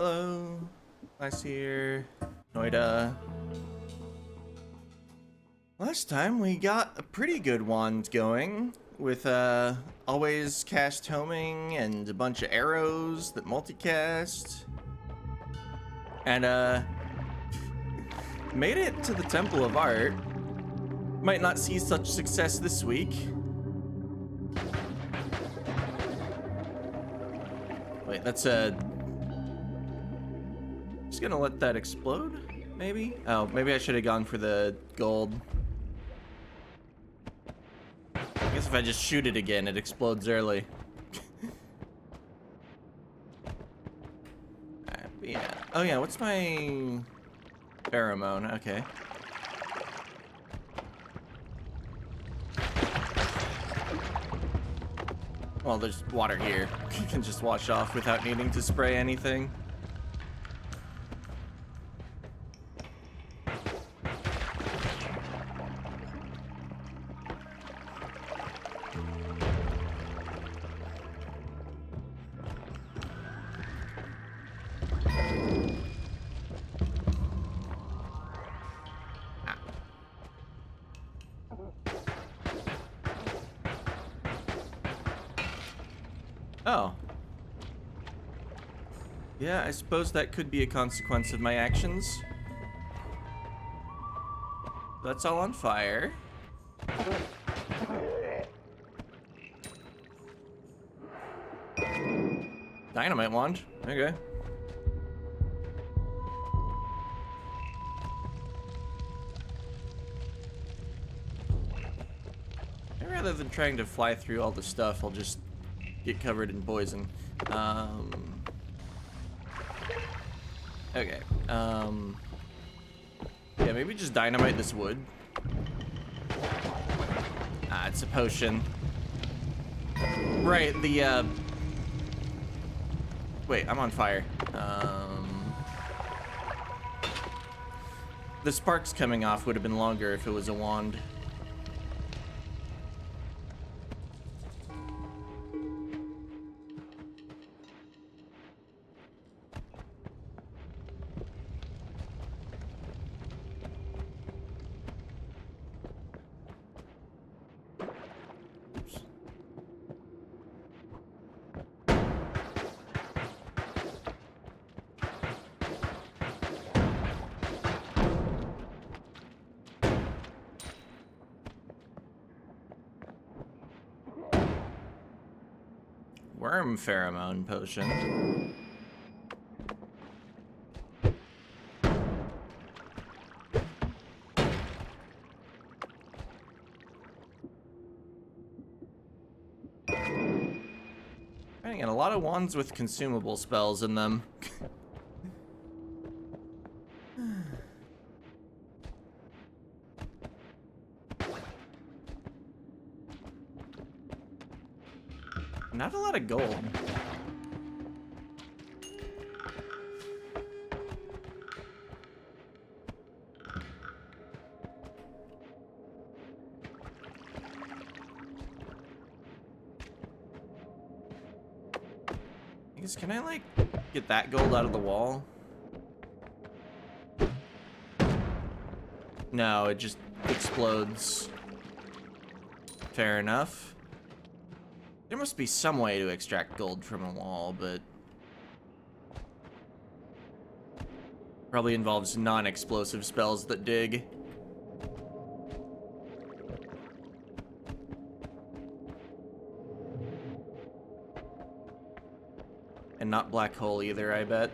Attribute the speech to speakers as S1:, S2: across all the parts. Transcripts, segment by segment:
S1: Hello, nice here, Noita. Last time we got a pretty good wand going with always cast homing and a bunch of arrows that multicast. And made it to the Temple of Art. Might not see such success this week. Wait, that's just gonna let that explode, maybe? Oh, maybe I should have gone for the gold. I guess if I just shoot it again, it explodes early. Yeah. Oh yeah, what's my pheromone? Okay. Well, there's water here. You can just wash off without needing to spray anything. Oh. Yeah, I suppose that could be a consequence of my actions. That's all on fire. Dynamite wand. Okay. And rather than trying to fly through all the stuff, I'll just get covered in poison. Okay. Yeah, maybe just dynamite this wood. Ah, it's a potion. Right, the, wait, I'm on fire. The sparks coming off would have been longer if it was a wand. Worm pheromone potion. Finding a lot of wands with consumable spells in them. Not a lot of gold. I guess, can I, like, get that gold out of the wall? No, it just explodes. Fair enough. There must be some way to extract gold from a wall, but probably involves non-explosive spells that dig. And not black hole either, I bet.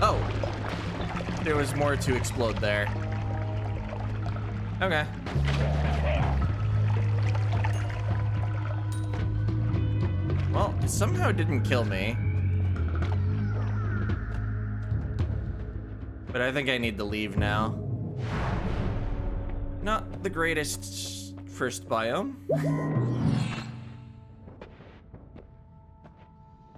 S1: Oh, there was more to explode there. Okay. Well, it somehow didn't kill me. But I think I need to leave now. Not the greatest first biome.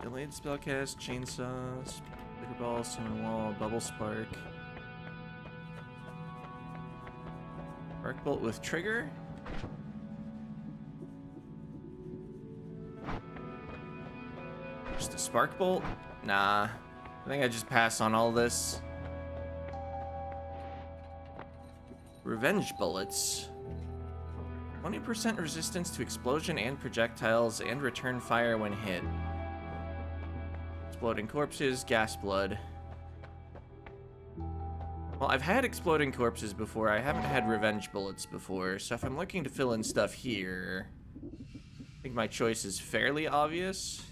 S1: Delayed spellcast, chainsaw, flicker ball, summon wall, bubble spark. Spark bolt with trigger. Just a spark bolt? Nah. I think I just pass on all this. Revenge bullets. 20% resistance to explosion and projectiles and return fire when hit. Exploding corpses, gas blood. Well, I've had exploding corpses before. I haven't had revenge bullets before. So if I'm looking to fill in stuff here, I think my choice is fairly obvious.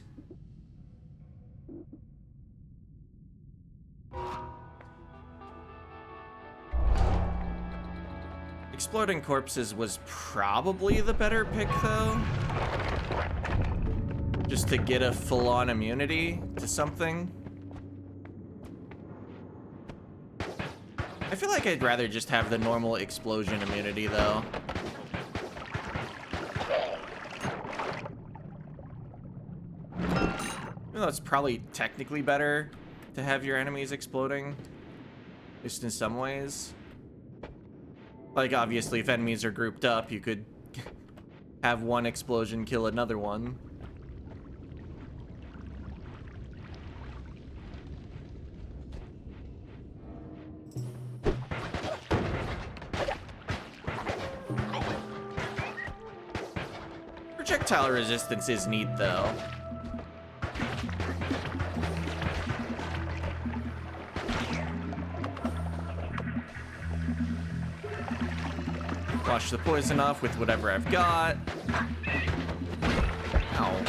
S1: Exploding corpses was probably the better pick, though. Just to get a full-on immunity to something. I feel like I'd rather just have the normal explosion immunity, though. Even though it's probably technically better to have your enemies exploding, just in some ways. Like, obviously, if enemies are grouped up, you could have one explosion kill another one. Projectile resistance is neat, though. Wash the poison off with whatever I've got. Ow.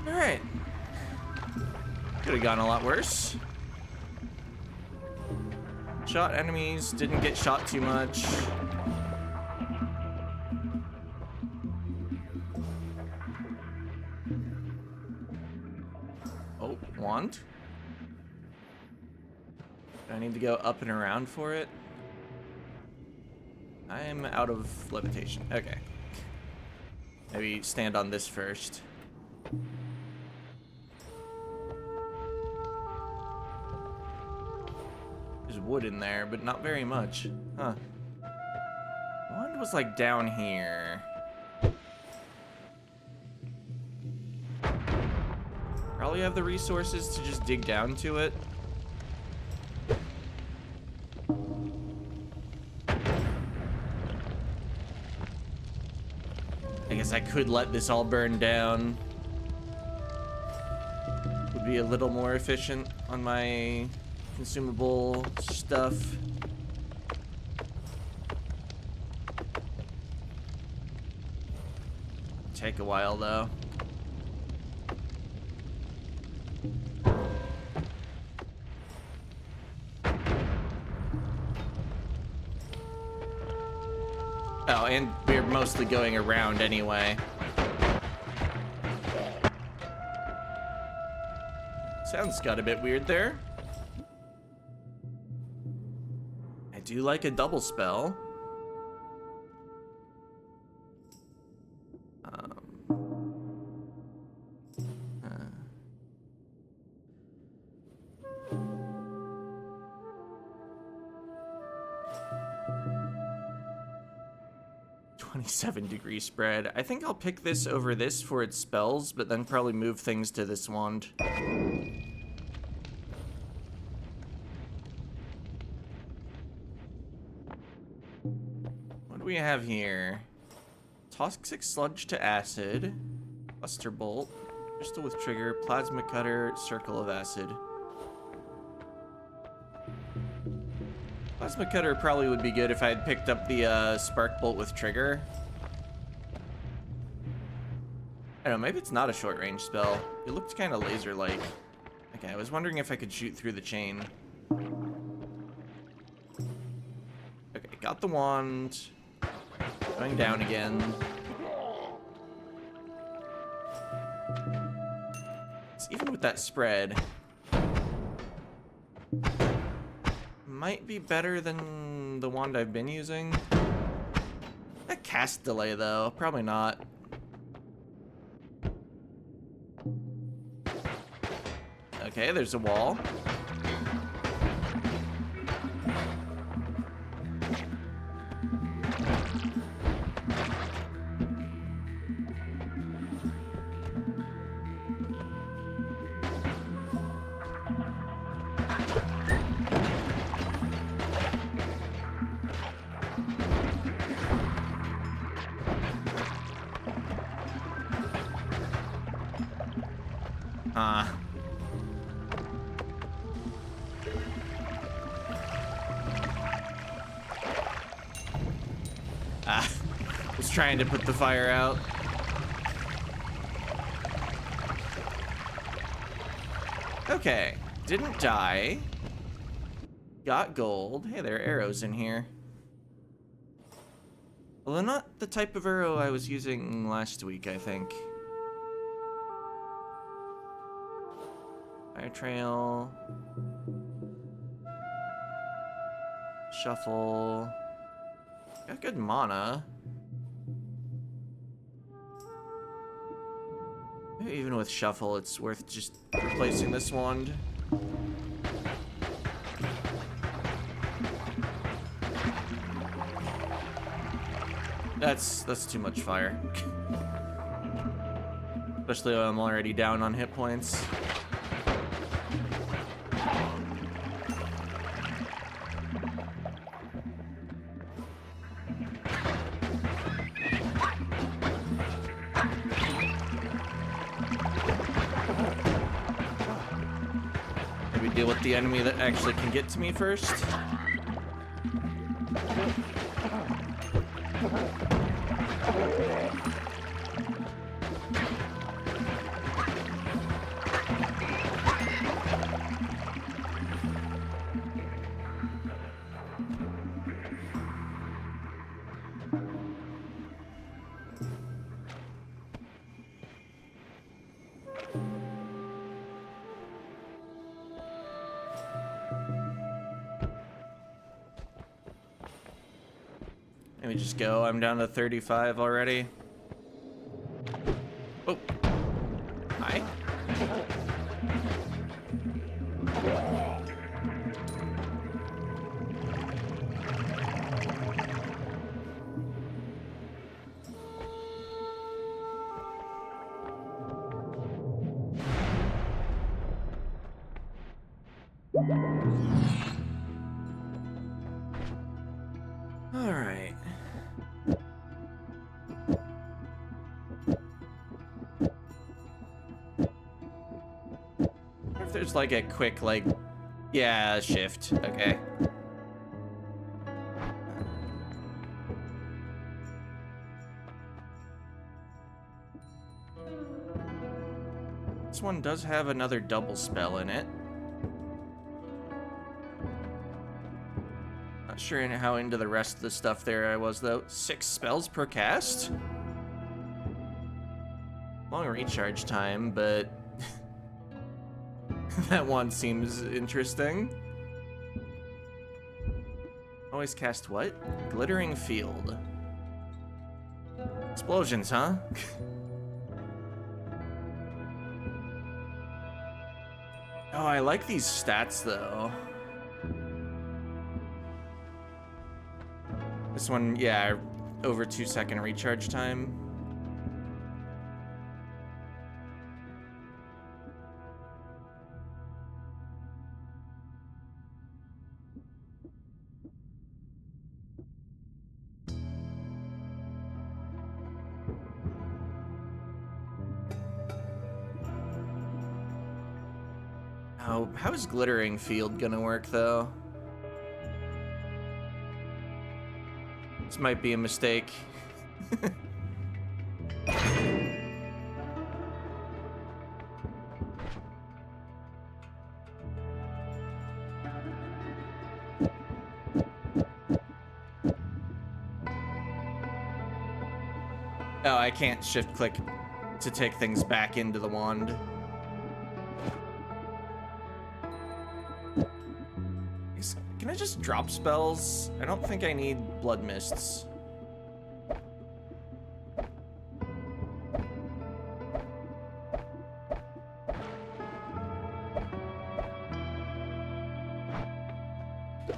S1: Alright. Could have gone a lot worse. Shot enemies, didn't get shot too much. Oh, wand. Do I need to go up and around for it? I am out of levitation. Okay. Maybe stand on this first. There's wood in there, but not very much. Huh. The wand was like down here. Probably have the resources to just dig down to it. I guess I could let this all burn down. Would be a little more efficient on my consumable stuff. Take a while though. Oh, and we're mostly going around anyway. Sounds got a bit weird there. I do like a double spell. 27-degree spread. I think I'll pick this over this for its spells, but then probably move things to this wand. What do we have here? Toxic sludge to acid, cluster bolt, crystal with trigger, plasma cutter, circle of acid. Plasma cutter probably would be good if I had picked up the spark bolt with trigger. I don't know, maybe it's not a short range spell. It looked kind of laser-like. Okay, I was wondering if I could shoot through the chain. Got the wand. Going down again. Even with that spread, might be better than the wand I've been using. That cast delay though, probably not. Okay, there's a wall. Was trying to put the fire out. Okay, didn't die. Got gold. Hey, there are arrows in here. Although not the type of arrow I was using last week, I think. Fire trail. Shuffle. Got good mana. Maybe even with shuffle, it's worth just replacing this wand. That's too much fire. Especially when I'm already down on hit points. Maybe deal with the enemy that actually can get to me first. Let me just go. I'm down to 35 already. Oh. Hi. All right. If there's like a quick, like, yeah, shift. Okay. This one does have another double spell in it. Not sure how into the rest of the stuff there I was, though. 6 spells per cast? Long recharge time, but that one seems interesting. Always cast what? Glittering Field. Explosions, huh? Oh, I like these stats, though. This one, yeah, over 2-second recharge time. Oh, how is Glittering Field gonna work, though? This might be a mistake. Oh, I can't shift click to take things back into the wand. Can I just drop spells? I don't think I need blood mists.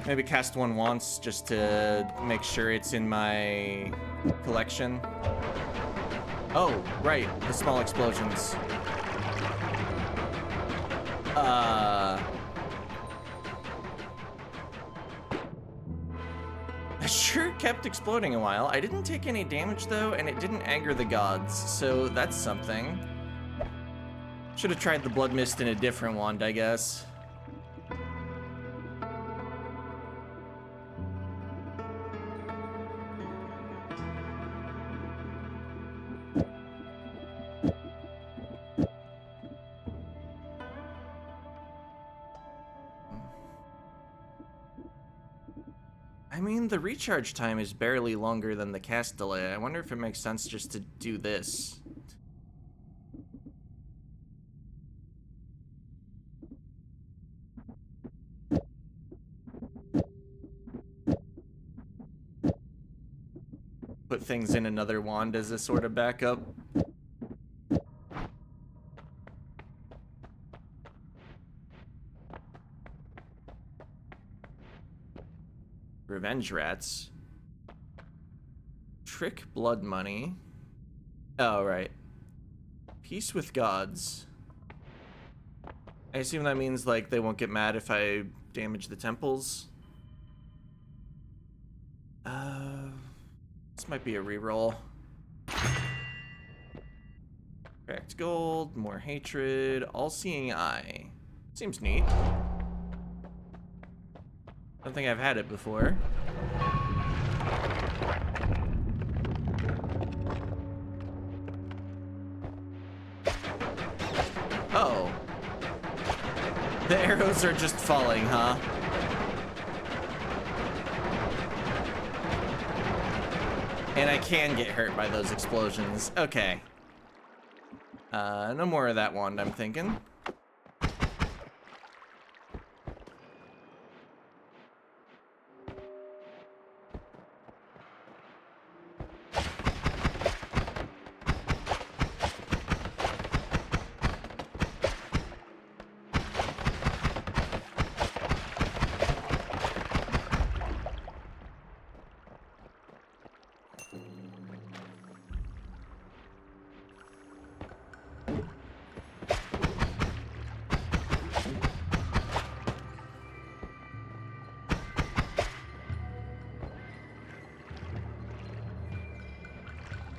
S1: Maybe cast one once just to make sure it's in my collection. Oh, right, the small explosions. I sure kept exploding a while. I didn't take any damage though, and it didn't anger the gods, so that's something. Should have tried the blood mist in a different wand, I guess. I mean, the recharge time is barely longer than the cast delay. I wonder if it makes sense just to do this. Put things in another wand as a sort of backup. Revenge rats. Trick blood money. Oh, right. Peace with gods. I assume that means, like, they won't get mad if I damage the temples. This might be a reroll. Cracked gold, more hatred, all-seeing eye. Seems neat. Don't think I've had it before. Oh. The arrows are just falling, huh? And I can get hurt by those explosions. Okay. No more of that wand, I'm thinking.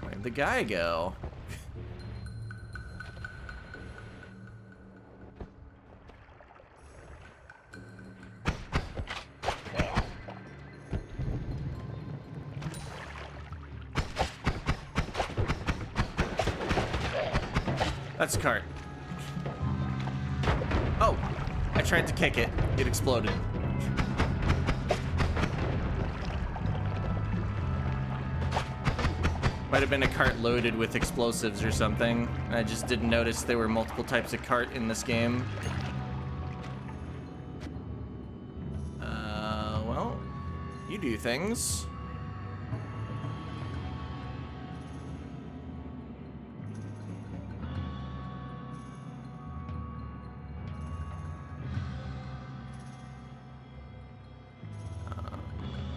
S1: Where'd the guy go? That's a cart. Oh, I tried to kick it. It exploded. Might have been a cart loaded with explosives or something. I just didn't notice there were multiple types of cart in this game. Well, you do things.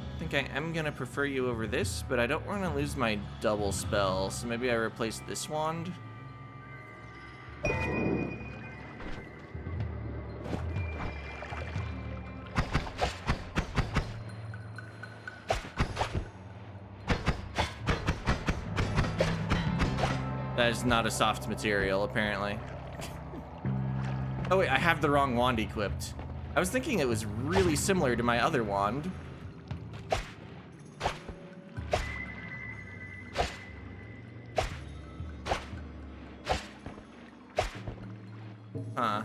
S1: I think I am gonna prefer you over this, but I don't want to lose my double spell, so maybe I replace this wand. That is not a soft material, apparently. Oh wait, I have the wrong wand equipped. I was thinking it was really similar to my other wand. Huh.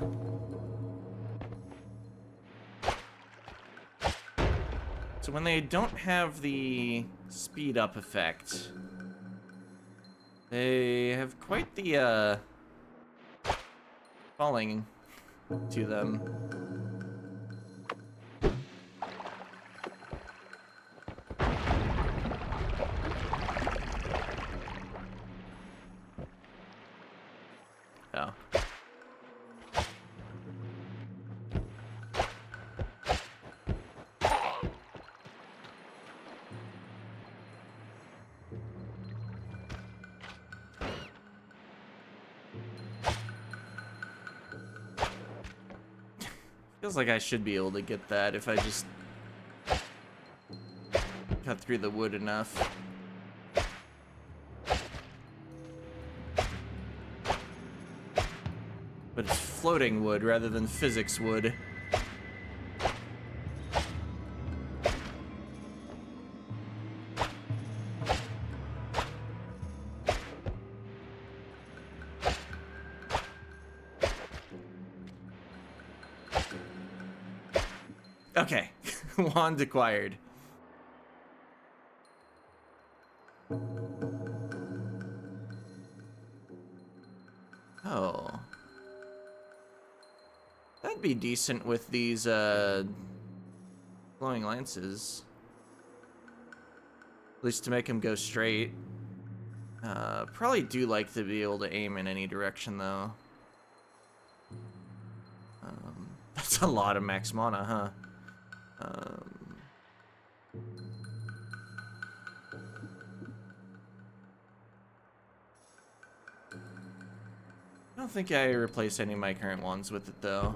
S1: So when they don't have the speed up effect, They have quite the falling to them. Oh. Feels like I should be able to get that if I just cut through the wood enough. But it's floating wood rather than physics wood. Okay, wand acquired. Oh. That'd be decent with these, glowing lances. At least to make them go straight. Probably do like to be able to aim in any direction, though. That's a lot of max mana, huh? I don't think I replace any of my current ones with it, though.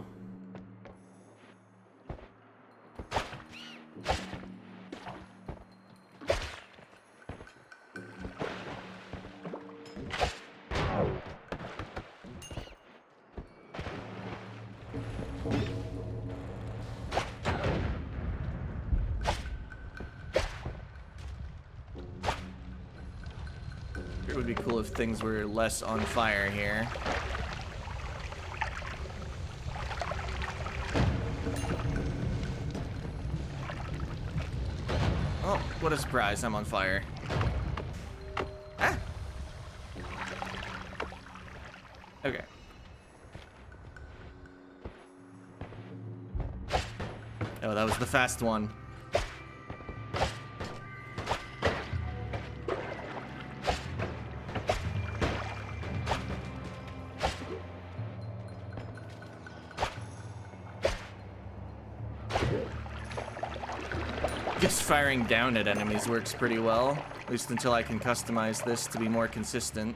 S1: It would be cool if things were less on fire here. Oh, what a surprise, I'm on fire. Ah! Okay. Oh, that was the fast one. Guess firing down at enemies works pretty well, at least until I can customize this to be more consistent.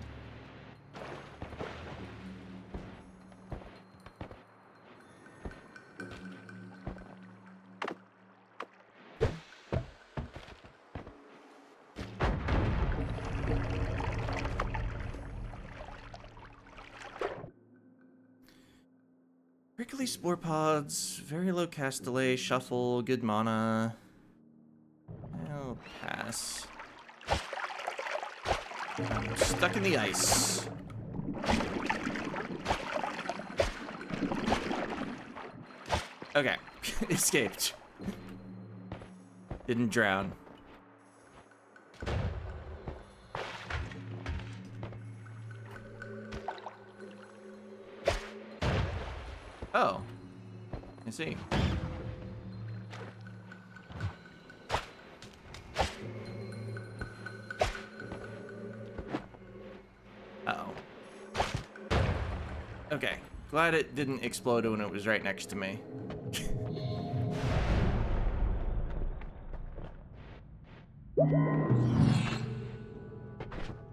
S1: Prickly spore pods, very low cast delay, shuffle, good mana. I'll pass. I'm stuck in the ice. Okay, escaped. Didn't drown. Oh, I see. Uh-oh. Okay, glad it didn't explode when it was right next to me.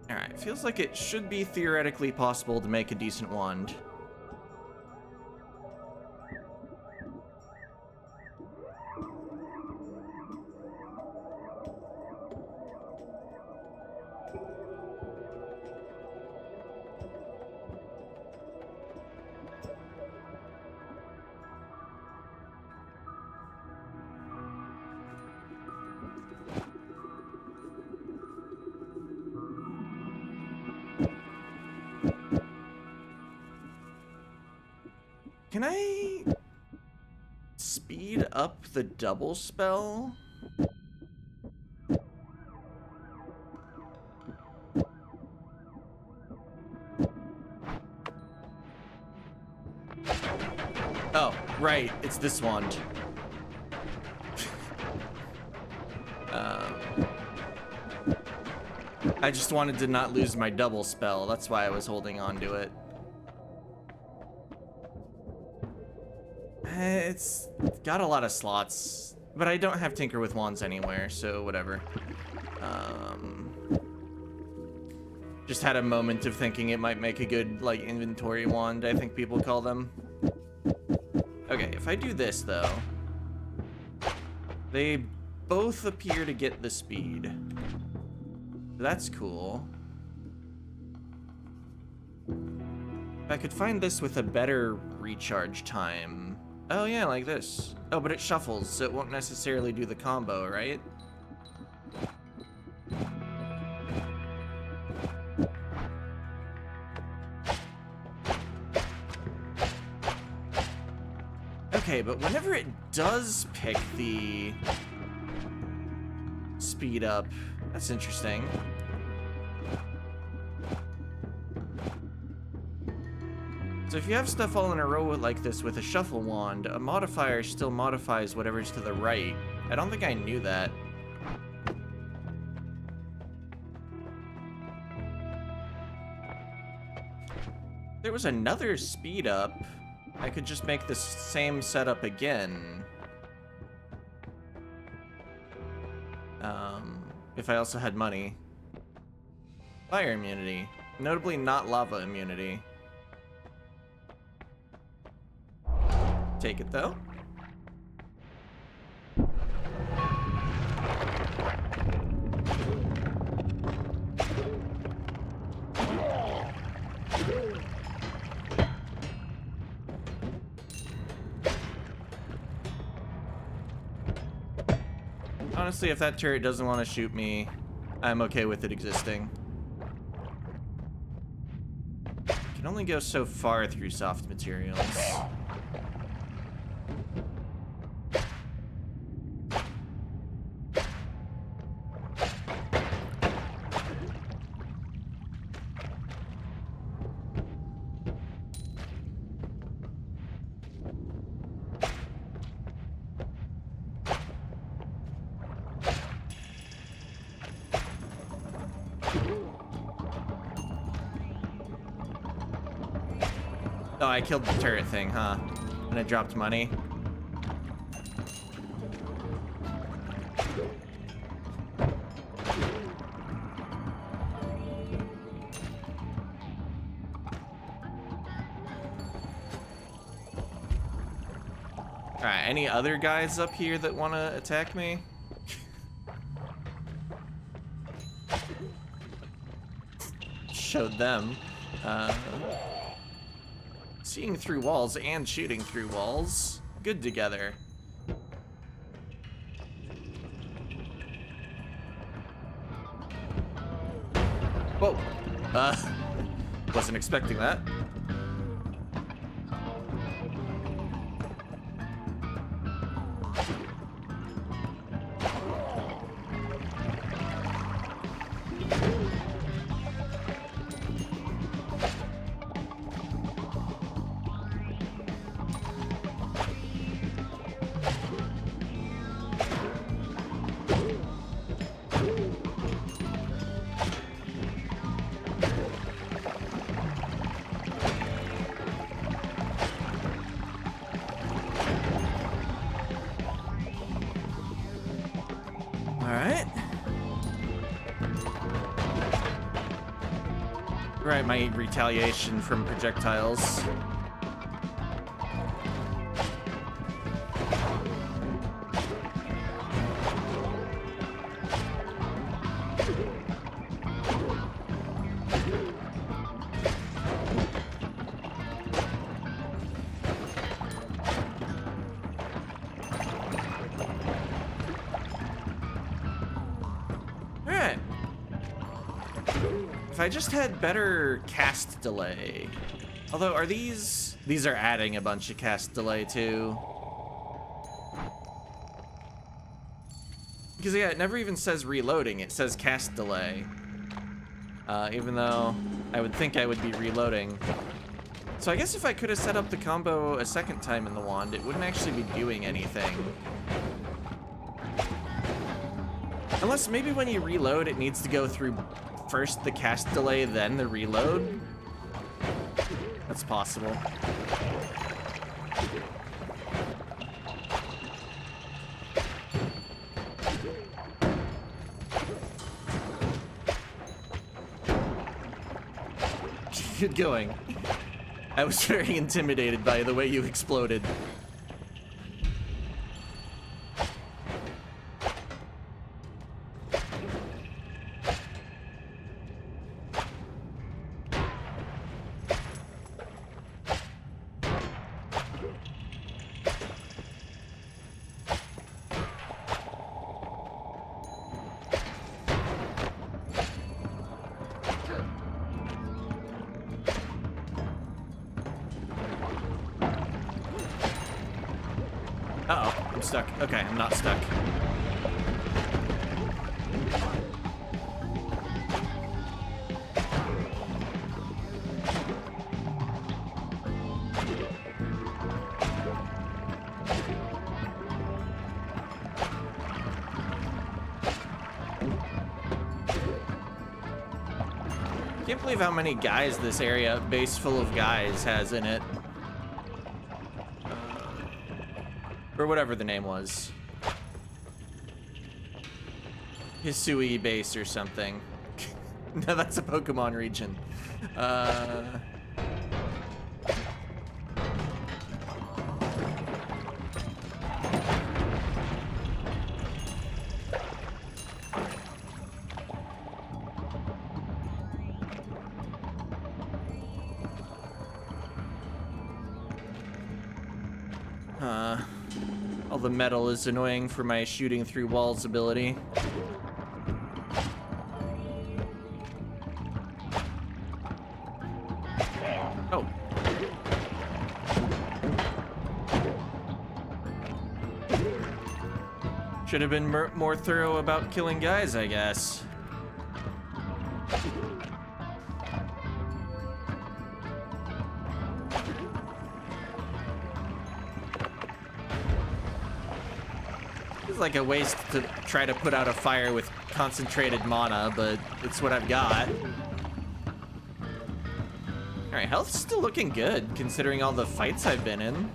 S1: Alright, feels like it should be theoretically possible to make a decent wand. Can I speed up the double spell? right, it's this wand. I just wanted to not lose my double spell. That's why I was holding on to it. It's got a lot of slots, but I don't have Tinker with Wands anywhere, so whatever. Just had a moment of thinking it might make a good, like, inventory wand, I think people call them. Okay, if I do this, though, they both appear to get the speed. That's cool. If I could find this with a better recharge time. Oh yeah, like this. Oh, but it shuffles, so it won't necessarily do the combo, right? Okay, but whenever it does pick the speed up, that's interesting. So if you have stuff all in a row like this with a shuffle wand, a modifier still modifies whatever's to the right. I don't think I knew that. There was another speed up. I could just make the same setup again. If I also had money. Fire immunity. Notably not lava immunity. Take it though. Honestly, if that turret doesn't want to shoot me, I'm okay with it existing. Can only go so far through soft materials. Oh, I killed the turret thing, huh? And I dropped money. Alright, any other guys up here that want to attack me? Showed them. Seeing through walls and shooting through walls. Good together. Whoa. Wasn't expecting that. Alright. Right, my retaliation from projectiles. If I just had better cast delay. Although, are these... These are adding a bunch of cast delay, too. Because, yeah, it never even says reloading. It says cast delay. Even though I would think I would be reloading. So I guess if I could have set up the combo a second time in the wand, it wouldn't actually be doing anything. Unless maybe when you reload, it needs to go through first the cast delay, then the reload. That's possible. Good going. I was very intimidated by the way you exploded. Uh-oh, I'm stuck. Okay, I'm not stuck. Can't believe how many guys this area, base full of guys, has in it. Or whatever the name was. Hisui base or something. No, that's a Pokemon region. All the metal is annoying for my shooting through walls ability. Oh. Should have been more thorough about killing guys, I guess. It's like a waste to try to put out a fire with concentrated mana, but it's what I've got. Alright, health's still looking good, considering all the fights I've been in.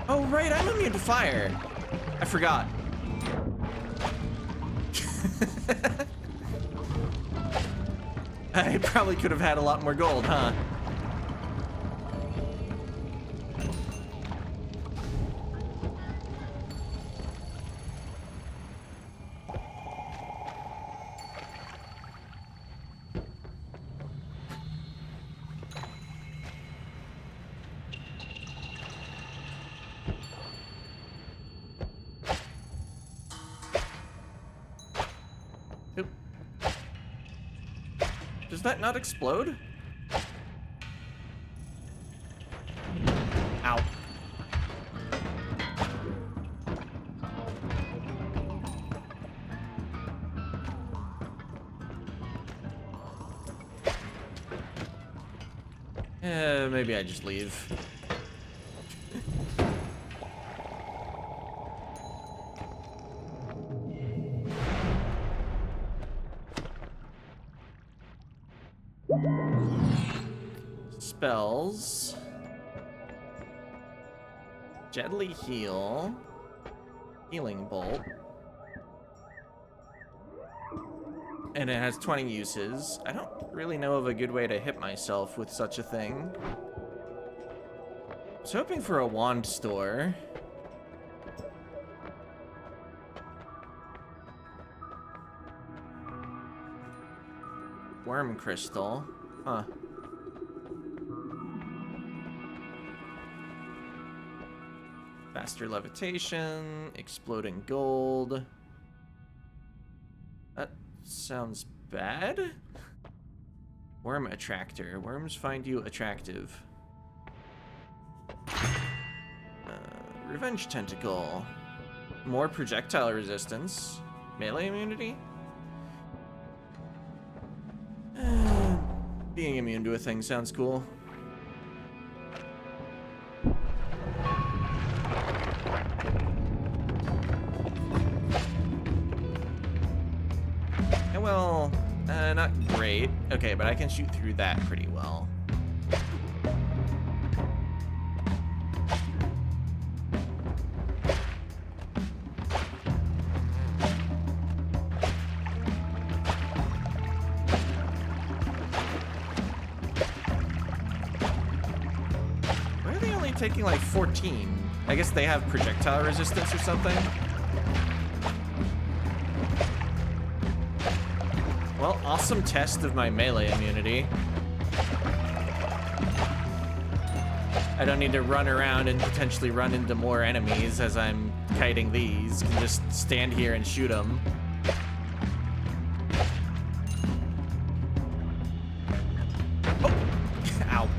S1: Oh, right, I'm immune to fire. I forgot. I probably could have had a lot more gold, huh? Does that not explode? Ow. Maybe I just leave. Spells. Deadly Heal. Healing Bolt. And it has 20 uses. I don't really know of a good way to hit myself with such a thing. I was hoping for a wand store. Worm crystal. Huh. Faster levitation, exploding gold. That sounds bad. Worm attractor. Worms find you attractive. Revenge Tentacle. More projectile resistance. Melee immunity? Being immune to a thing sounds cool. Well, not great. Okay, but I can shoot through that pretty well. Why are they only taking like 14? I guess they have projectile resistance or something. Well, awesome test of my melee immunity. I don't need to run around and potentially run into more enemies as I'm kiting these. Can just stand here and shoot them. Oh! Ow.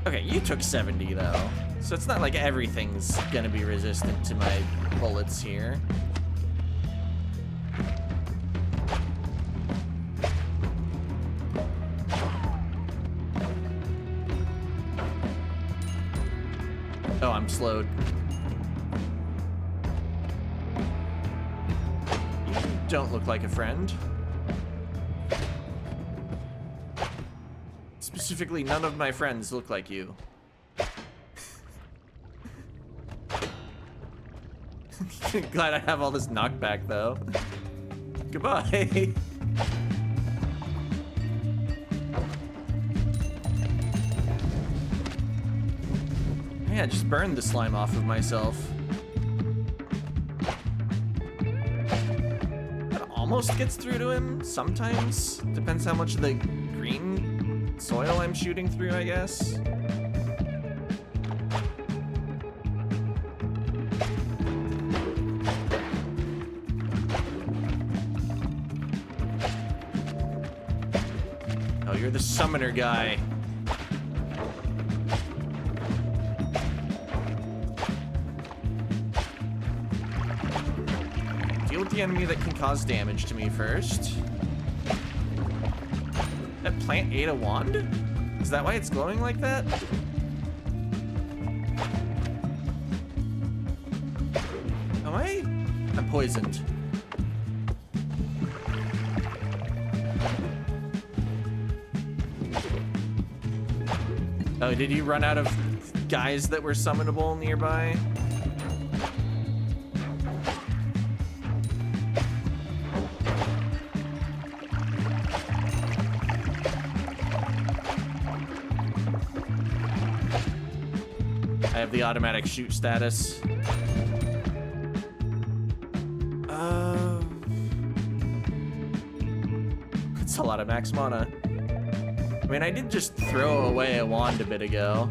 S1: Okay, you took 70 though. So it's not like everything's gonna be resistant to my bullets here. Oh, I'm slowed. You don't look like a friend. Specifically, none of my friends look like you. Glad I have all this knockback, though. Goodbye. Yeah, just burned the slime off of myself. That almost gets through to him sometimes. Depends how much of the green soil I'm shooting through, I guess. Oh, you're the summoner guy. Deal with the enemy that can cause damage to me first. That plant ate a wand? Is that why it's glowing like that? I'm poisoned. Oh, did you run out of guys that were summonable nearby? I have the automatic shoot status. That's a lot of max mana. I mean, I did just throw away a wand a bit ago.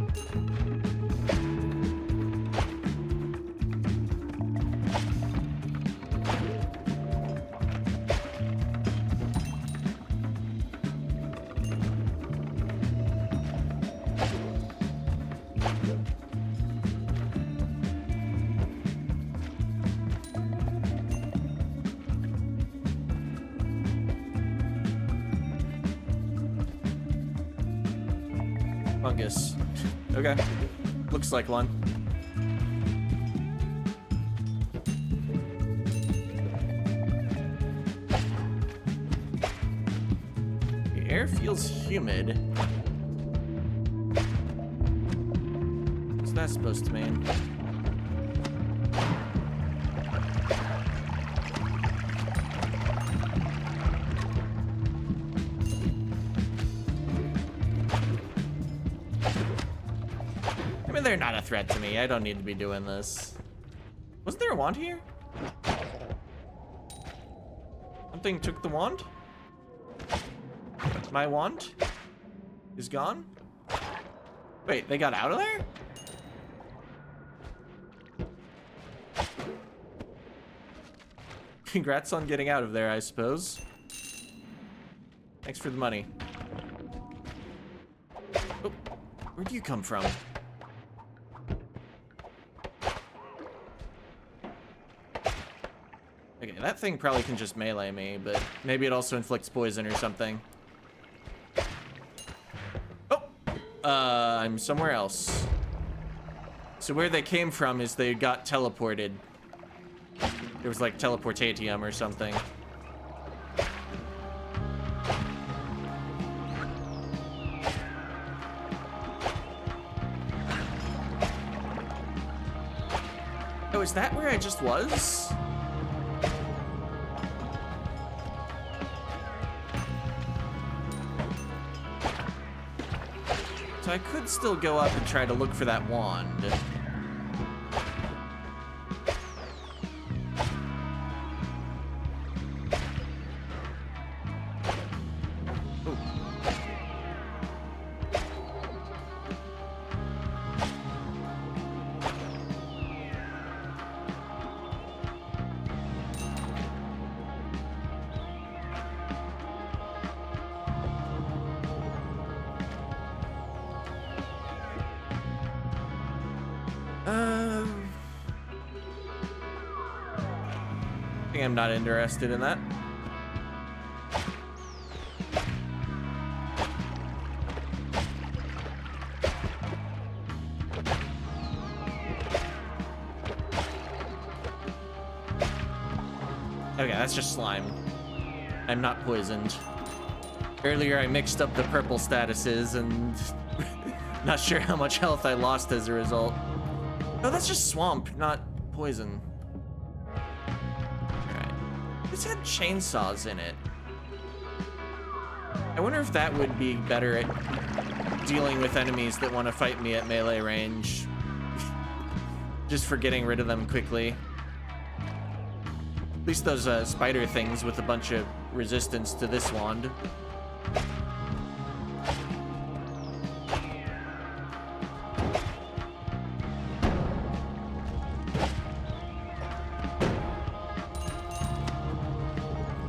S1: Fungus. Okay. Looks like one. The air feels humid. What's that supposed to mean? They're not a threat to me. I don't need to be doing this. Wasn't there a wand here? Something took the wand? My wand is gone? Wait, they got out of there? Congrats on getting out of there, I suppose. Thanks for the money. Oh, Where'd you come from? Okay, that thing probably can just melee me, but maybe it also inflicts poison or something. Oh! I'm somewhere else. So where they came from is they got teleported. There was like teleportatium or something. Oh, is that where I just was? So I could still go up and try to look for that wand. I think I'm not interested in that. Okay, that's just slime. I'm not poisoned. Earlier I mixed up the purple statuses and not sure how much health I lost as a result. Oh, that's just swamp, not poison. Alright. This had chainsaws in it. I wonder if that would be better at dealing with enemies that want to fight me at melee range. Just for getting rid of them quickly. At least those spider things with a bunch of resistance to this wand.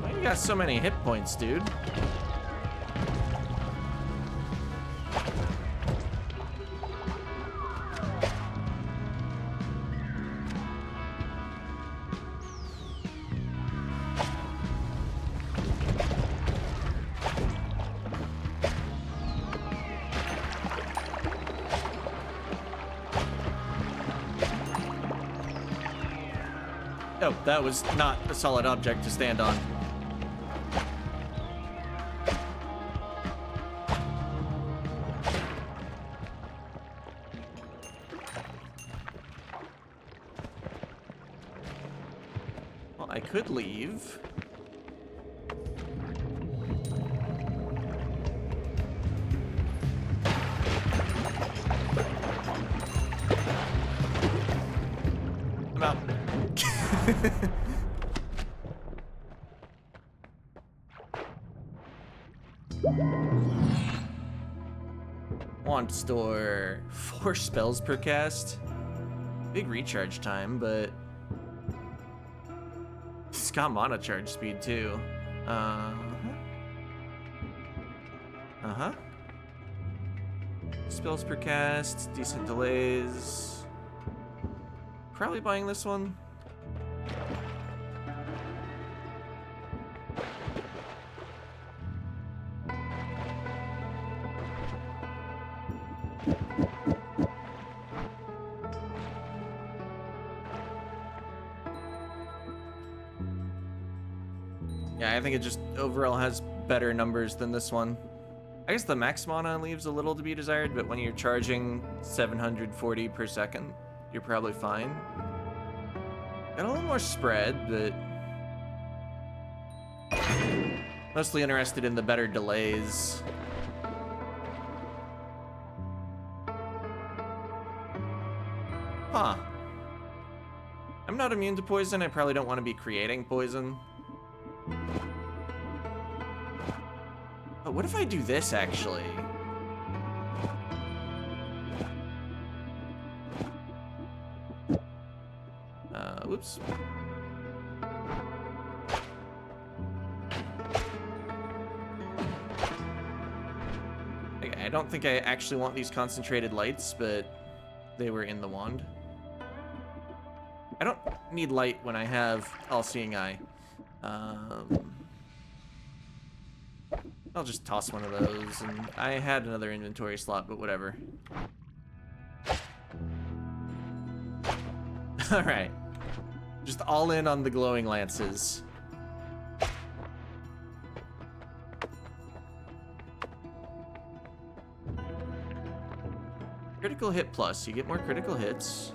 S1: Why you got so many hit points, dude? Oh, that was not a solid object to stand on. Well, I could leave. I'm out. Wand store. 4 spells per cast. Big recharge time, but it's got mana charge speed too. Spells per cast, decent delays. Probably buying this one. Yeah, I think it just overall has better numbers than this one. I guess the max mana leaves a little to be desired, but when you're charging 740 per second, you're probably fine. Got a little more spread, but mostly interested in the better delays. Huh. I'm not immune to poison. I probably don't want to be creating poison. But what if I do this, actually? Whoops. Okay, I don't think I actually want these concentrated lights, but they were in the wand. I don't need light when I have all-seeing eye. I'll just toss one of those, and I had another inventory slot, but whatever. Alright. Just all in on the glowing lances. Critical hit plus. You get more critical hits.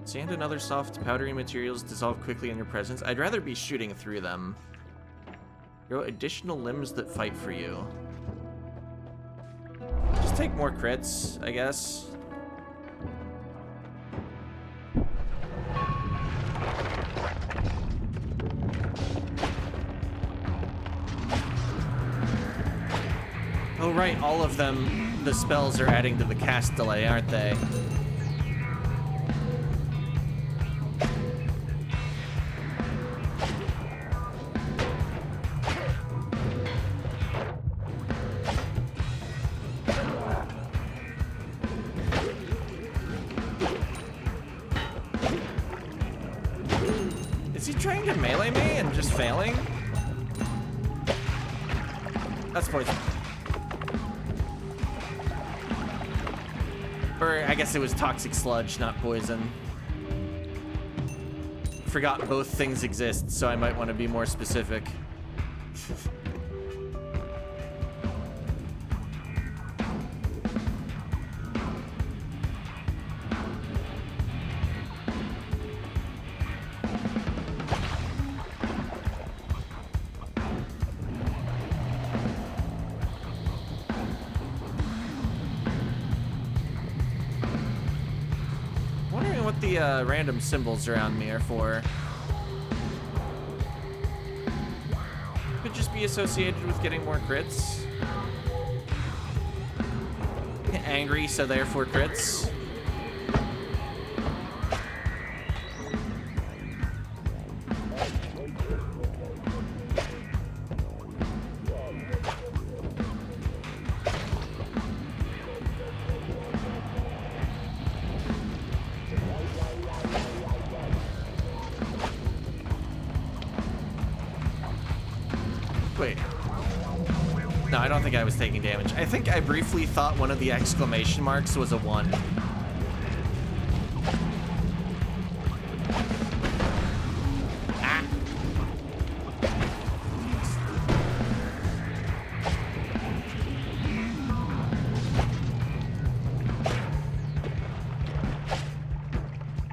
S1: Sand and other soft, powdery materials dissolve quickly in your presence. I'd rather be shooting through them. Grow additional limbs that fight for you. Just take more crits, I guess. Oh right, all of them, the spells are adding to the cast delay, aren't they? Is he trying to melee me and just failing? That's poison. Or I guess it was toxic sludge, not poison. Forgot both things exist, so I might want to be more specific. The random symbols around me are for. Could just be associated with getting more crits. Angry, so therefore crits. Wait. No, I don't think I was taking damage. I think I briefly thought one of the exclamation marks was a 1. Ah.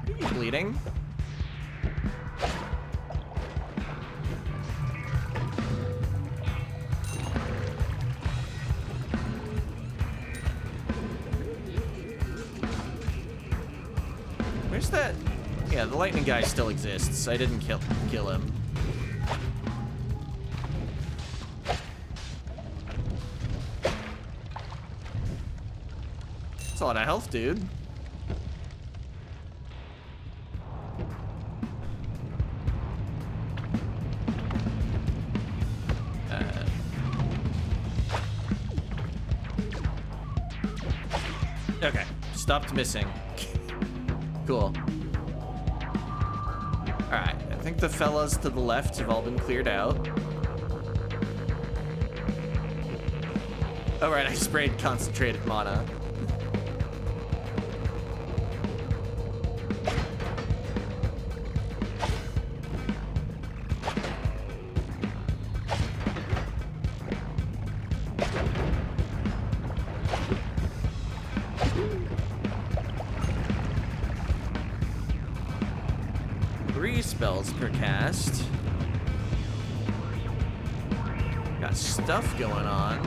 S1: Are you bleeding? Where's that? Yeah, the lightning guy still exists. I didn't kill him. That's a lot of health, dude. Okay, stopped missing. Cool. Alright, I think the fellas to the left have all been cleared out. Oh right, I sprayed concentrated mana. Spells per cast. Got stuff going on.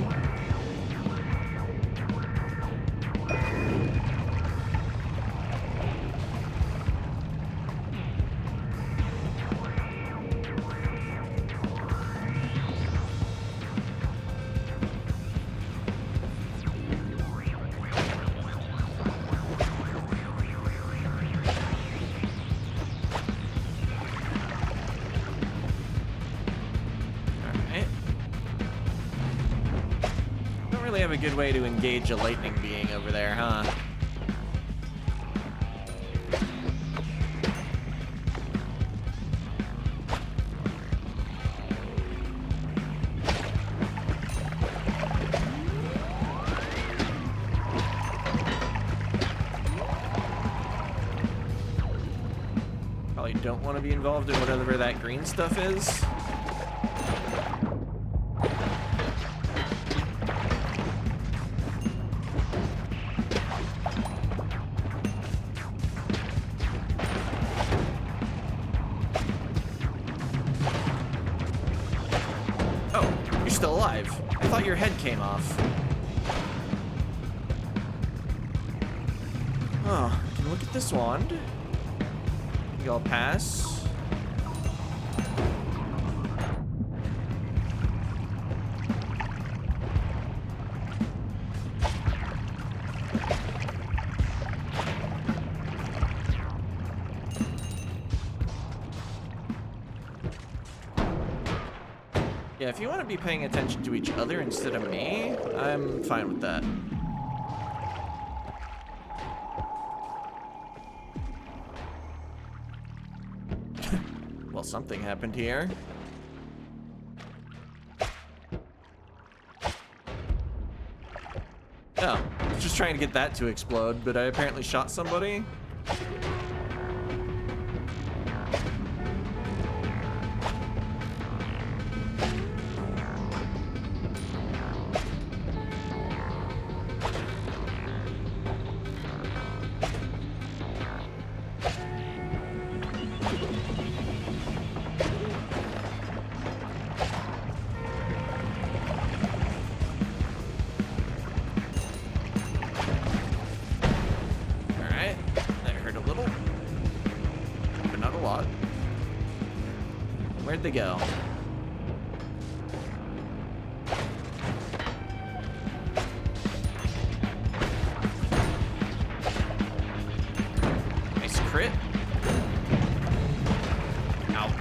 S1: probably have a good way to engage a lightning being over there, huh? Probably don't want to be involved in whatever that green stuff is. Still alive. I thought your head came off. Oh, I can look at this wand. I think I'll pass. Yeah, if you want to be paying attention to each other instead of me, I'm fine with that. Well, something happened here. Oh, just trying to get that to explode, but I apparently shot somebody. Where'd they go? Nice crit. Ow.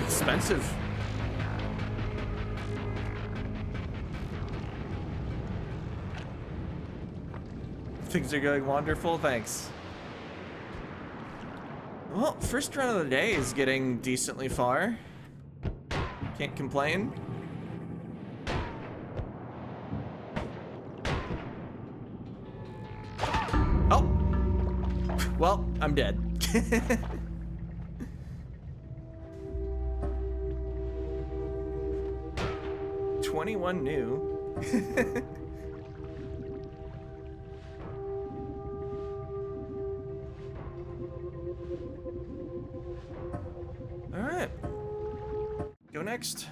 S1: Expensive. Things are going wonderful, thanks. Well, first run of the day is getting decently far. Can't complain. Oh! Well, I'm dead. 21 new. All right. Go next.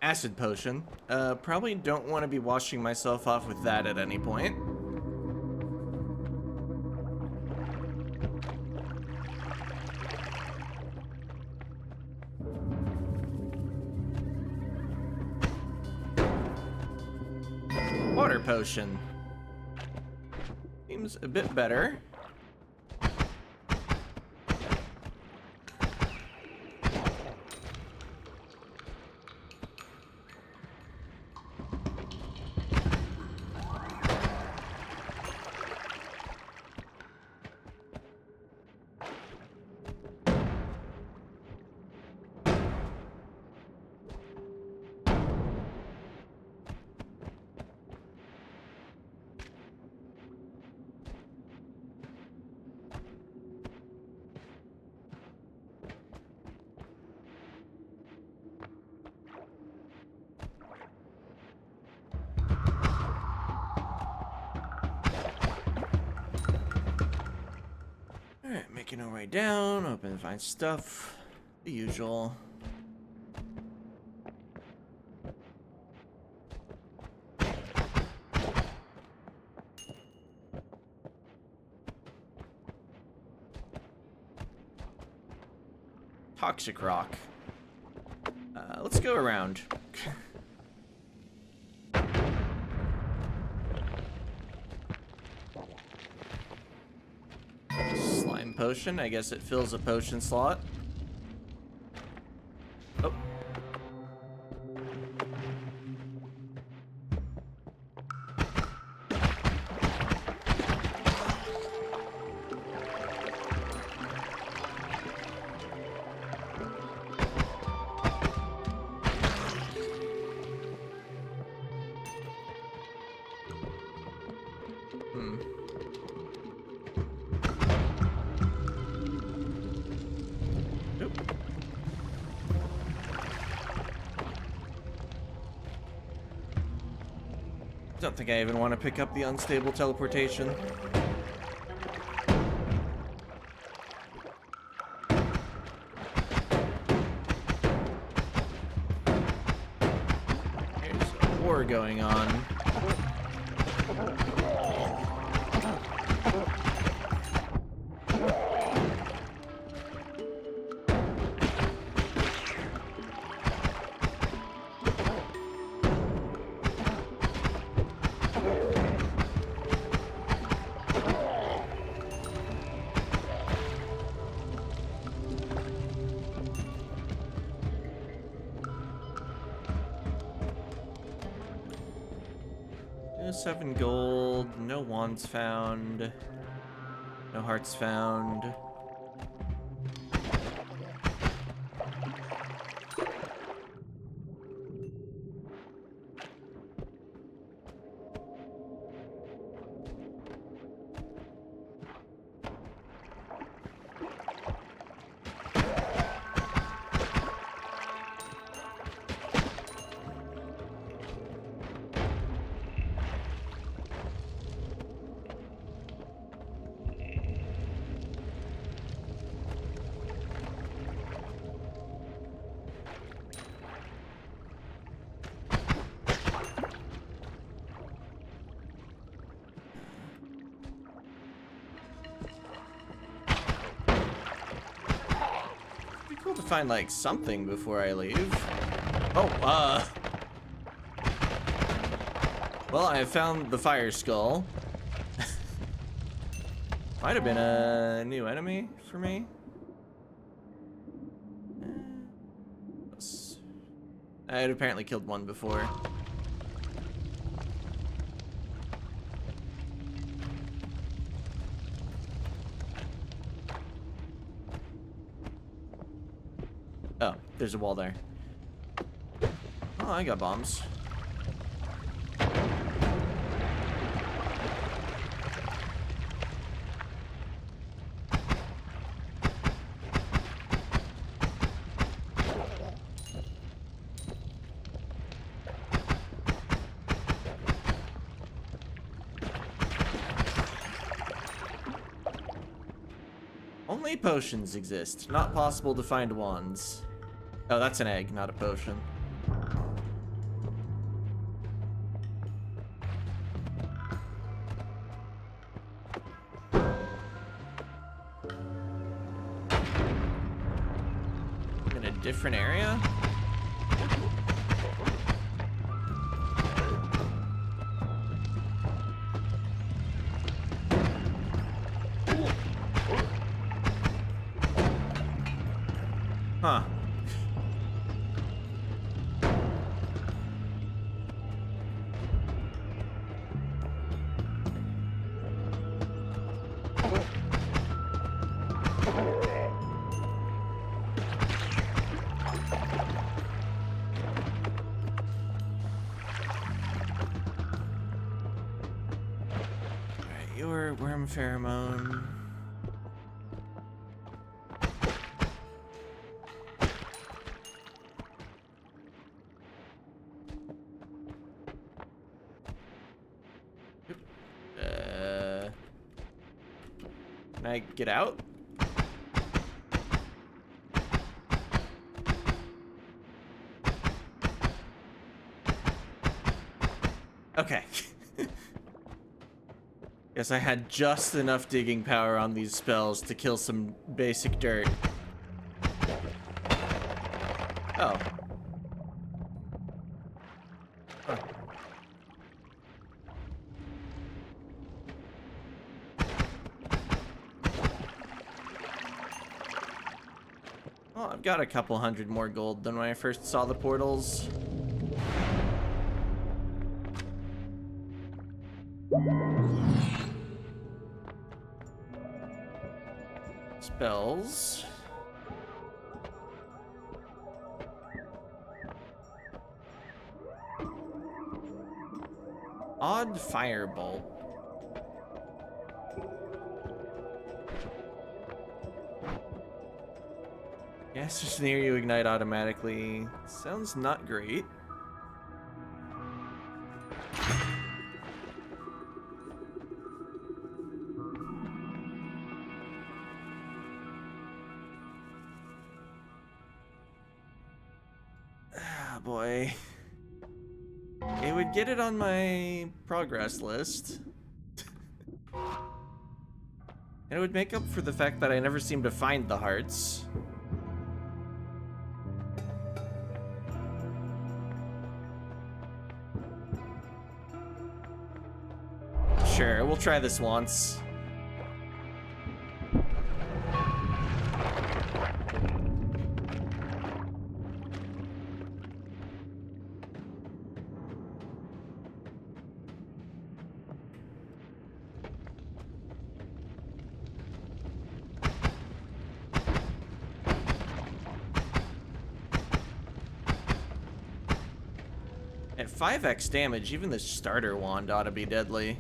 S1: Acid potion. Probably don't want to be washing myself off with that at any point. Water potion. Seems a bit better. Alright, making our way down, hoping to find stuff. The usual. Toxic rock. Let's go around. Slime potion. I guess it fills a potion slot. Oh. Don't think I even want to pick up the unstable teleportation. There's a war going on. No 7 gold, no wands found, no hearts found. Cool to find like something before I leave. Oh, well, I have found the fire skull. Might have been a new enemy for me. I had apparently killed one before. Oh, there's a wall there. Oh, I got bombs. Only potions exist. Not possible to find wands. Oh, that's an egg, not a potion. In a different area? Huh. Alright, your worm pheromone. Can I get out? Okay. Guess I had just enough digging power on these spells to kill some basic dirt. Oh. Huh. Well, I've got a couple hundred more gold than when I first saw the portals. Spells. Odd firebolt. Yes, just near you ignite automatically. Sounds not great. Ah, boy. It would get it on my progress list. And it would make up for the fact that I never seem to find the hearts. Sure, we'll try this once. At 5x damage, even the starter wand ought to be deadly.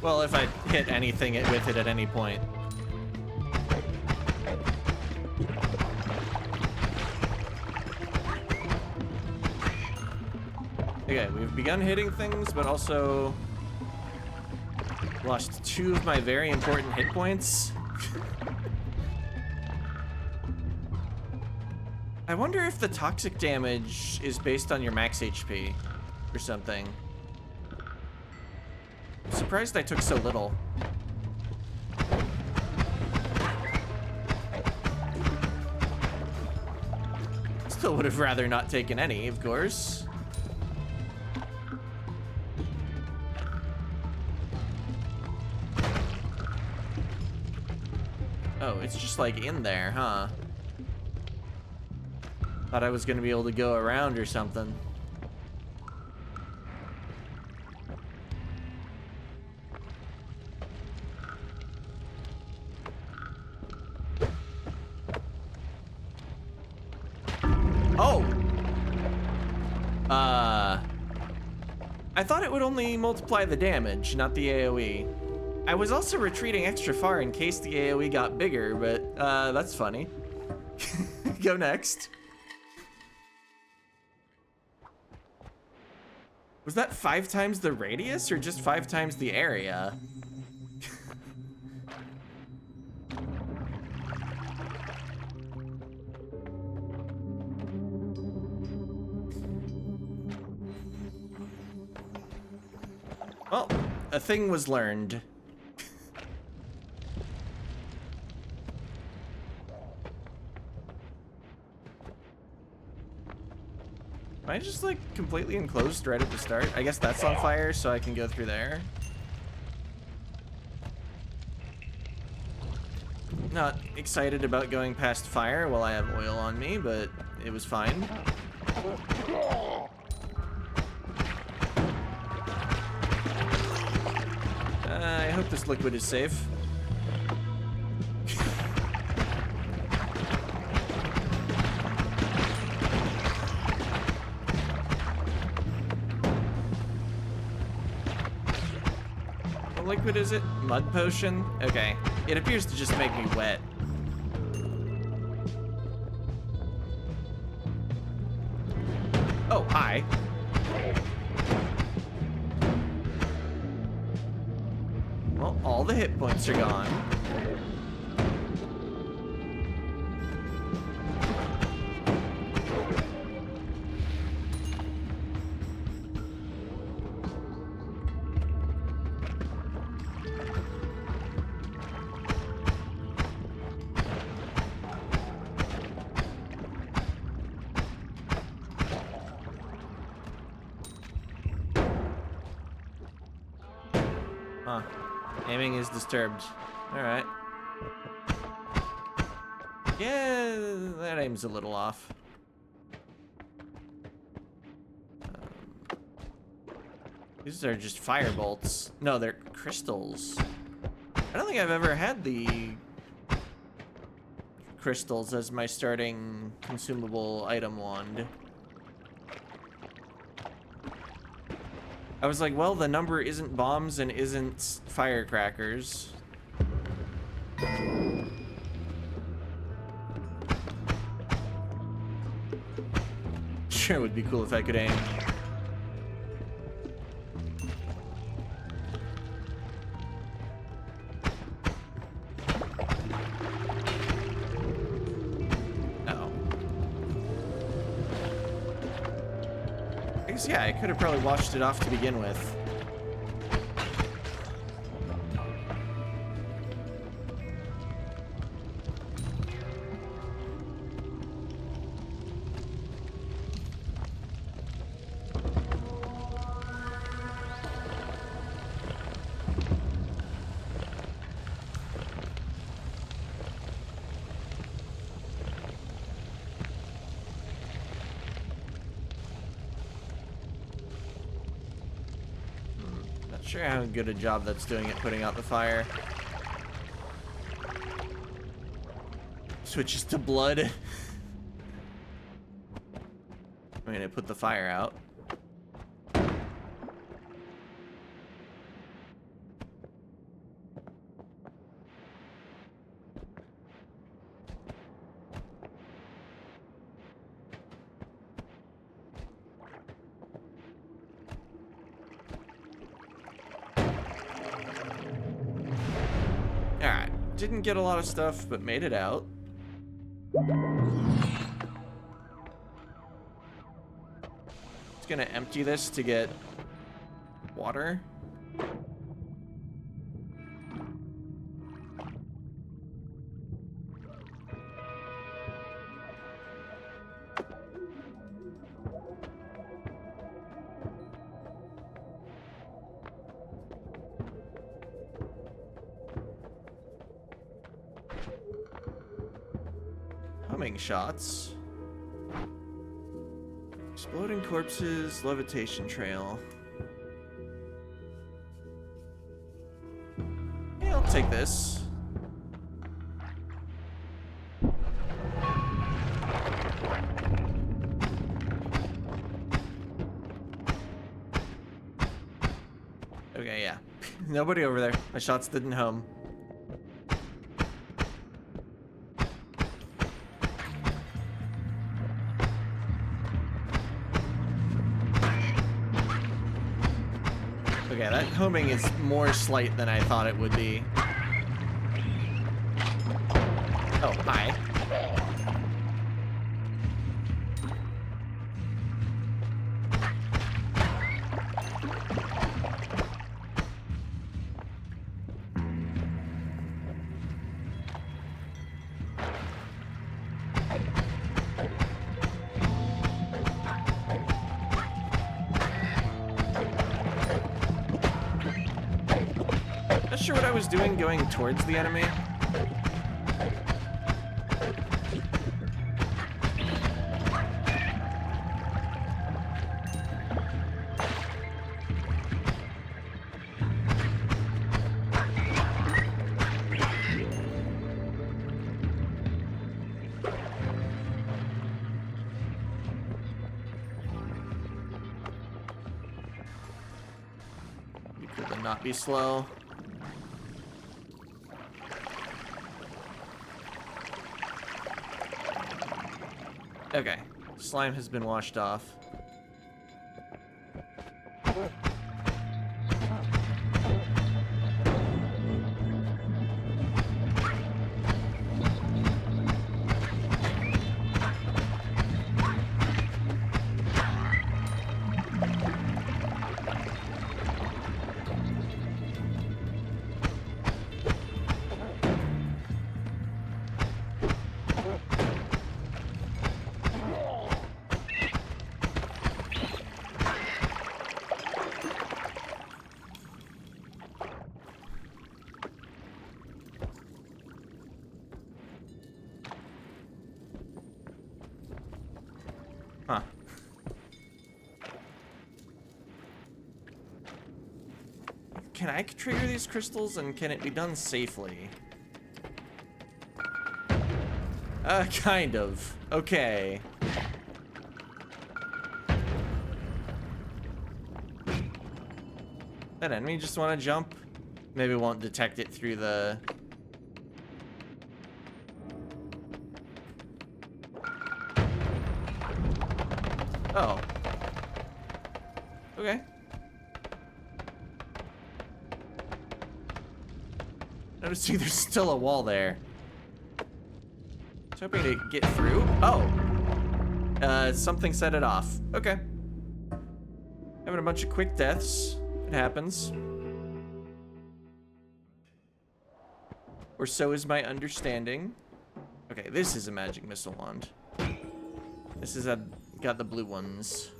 S1: Well, if I hit anything with it at any point. Okay, we've begun hitting things, but also lost 2 of my very important hit points. I wonder if the toxic damage is based on your max HP or something. I'm surprised I took so little. Still would have rather not taken any, of course. Oh, it's just like in there, huh? Thought I was gonna be able to go around or something. Oh! I thought it would only multiply the damage, not the AoE. I was also retreating extra far in case the AoE got bigger, but that's funny. Go next. Was that 5 times the radius or just 5 times the area? Well, a thing was learned. Am I just like completely enclosed right at the start? I guess that's on fire, so I can go through there. Not excited about going past fire while I have oil on me, but it was fine. I hope this liquid is safe. What liquid is it? Mud potion? Okay. It appears to just make me wet. Oh, hi. Well, all the hit points are gone. Huh. Aiming is disturbed. Alright. Yeah, that aim's a little off. These are just fire bolts. No, they're crystals. I don't think I've ever had the crystals as my starting consumable item wand. I was like, well, the number isn't bombs and isn't firecrackers. Sure, it would be cool if I could aim. Yeah, I could have probably washed it off to begin with. Sure how good a job that's doing at putting out the fire. Switches to blood. I mean, it put the fire out. Didn't get a lot of stuff, but made it out. Just gonna empty this to get water. Shots. Exploding corpses, levitation trail. Yeah, I'll take this. Okay, yeah. Nobody over there. My shots didn't home. Okay, that homing is more slight than I thought it would be. Oh, hi. Not sure what I was doing going towards the enemy. You could not be slow. Okay, slime has been washed off. can I trigger these crystals, and can it be done safely? Kind of. Okay. That enemy just want to jump? Maybe it won't detect it through the... Oh. Okay. Noticing there's still a wall there. I was hoping to get through. Oh. Something set it off. Okay. Having a bunch of quick deaths. It happens. Or so is my understanding. Okay, this is a magic missile wand. This is got the blue ones.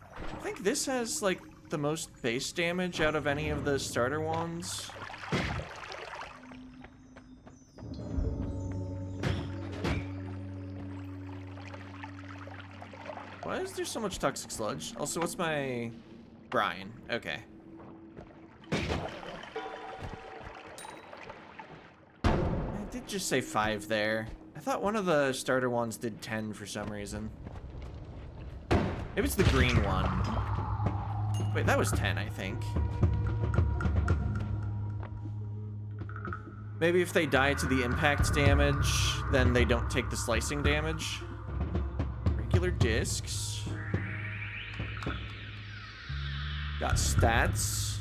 S1: I think this has like the most base damage out of any of the starter wands. Why is there so much toxic sludge? Also, what's my brine? Okay. I did just say 5 there. I thought one of the starter ones did 10 for some reason. Maybe it's the green one. Wait, that was 10, I think. Maybe if they die to the impact damage, then they don't take the slicing damage. Regular discs. Got stats.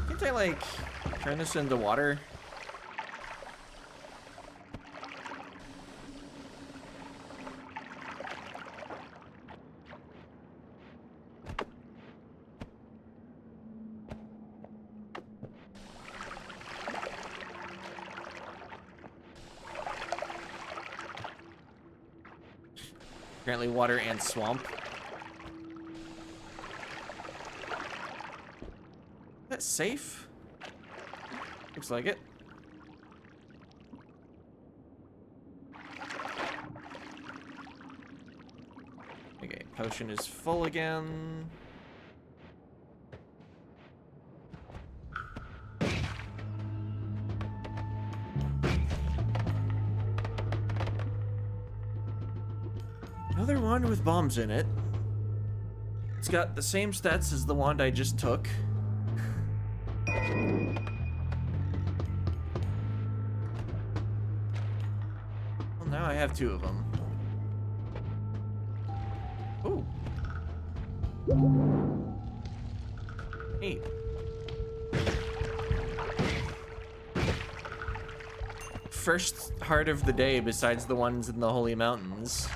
S1: Can't I, like, turn this into water? Apparently water and swamp. Is that safe? Looks like it. Okay, potion is full again. Another wand with bombs in it. It's got the same stats as the wand I just took. Well, now I have 2 of them. Ooh. Neat. First heart of the day besides the ones in the Holy Mountains.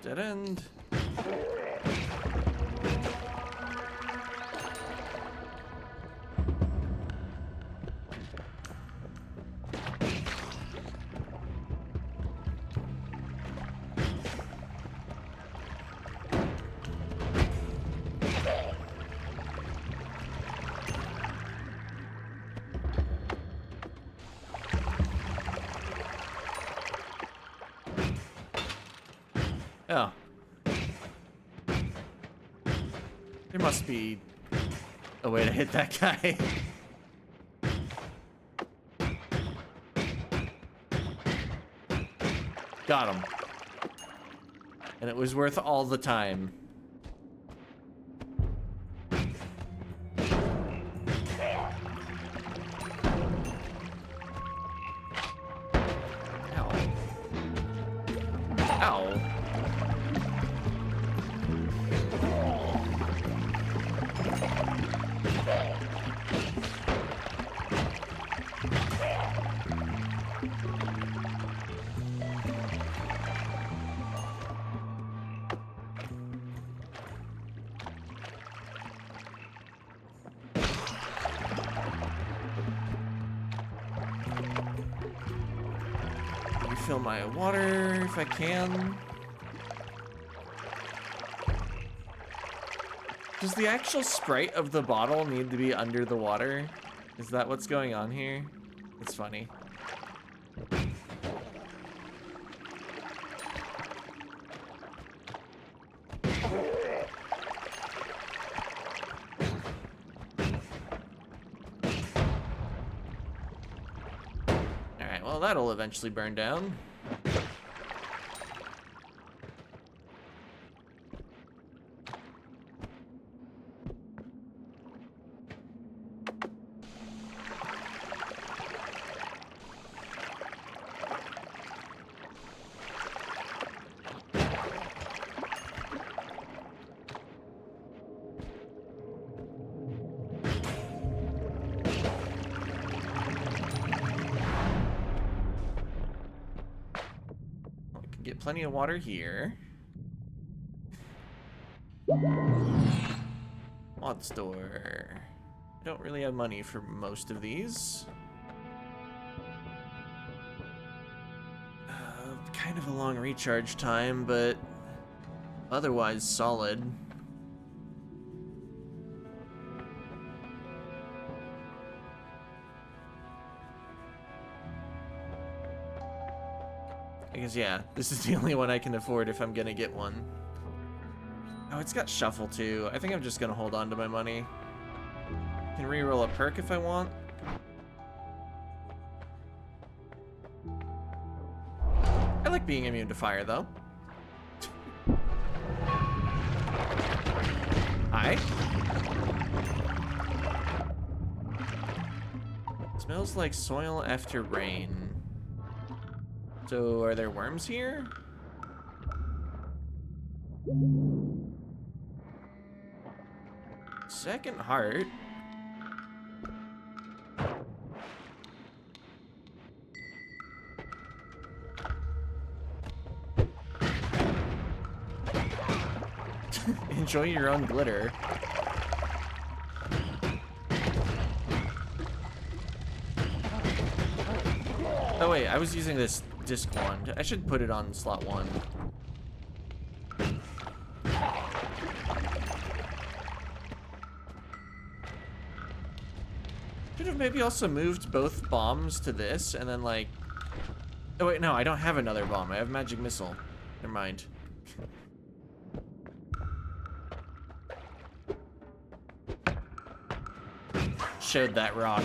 S1: Dead end. Oh. There must be a way to hit that guy. Got him. And it was worth all the time. Ow. Ow. refill my water if I can. Does the actual sprite of the bottle need to be under the water? Is that what's going on here? It's funny. Alright, well that'll eventually burn down. Get plenty of water here. Mod store. I don't really have money for most of these. Kind of a long recharge time, but otherwise solid. I guess, yeah, this is the only one I can afford if I'm gonna get one. Oh, it's got shuffle too. I think I'm just gonna hold on to my money. Can reroll a perk if I want. I like being immune to fire though. Hi. Smells like soil after rain. So, are there worms here? Second heart. Enjoy your own glitter. Oh wait, I was using this disc wand. I should put it on slot 1. Should have maybe also moved both bombs to this and then like... Oh wait, no, I don't have another bomb. I have magic missile. Never mind. Showed that rock.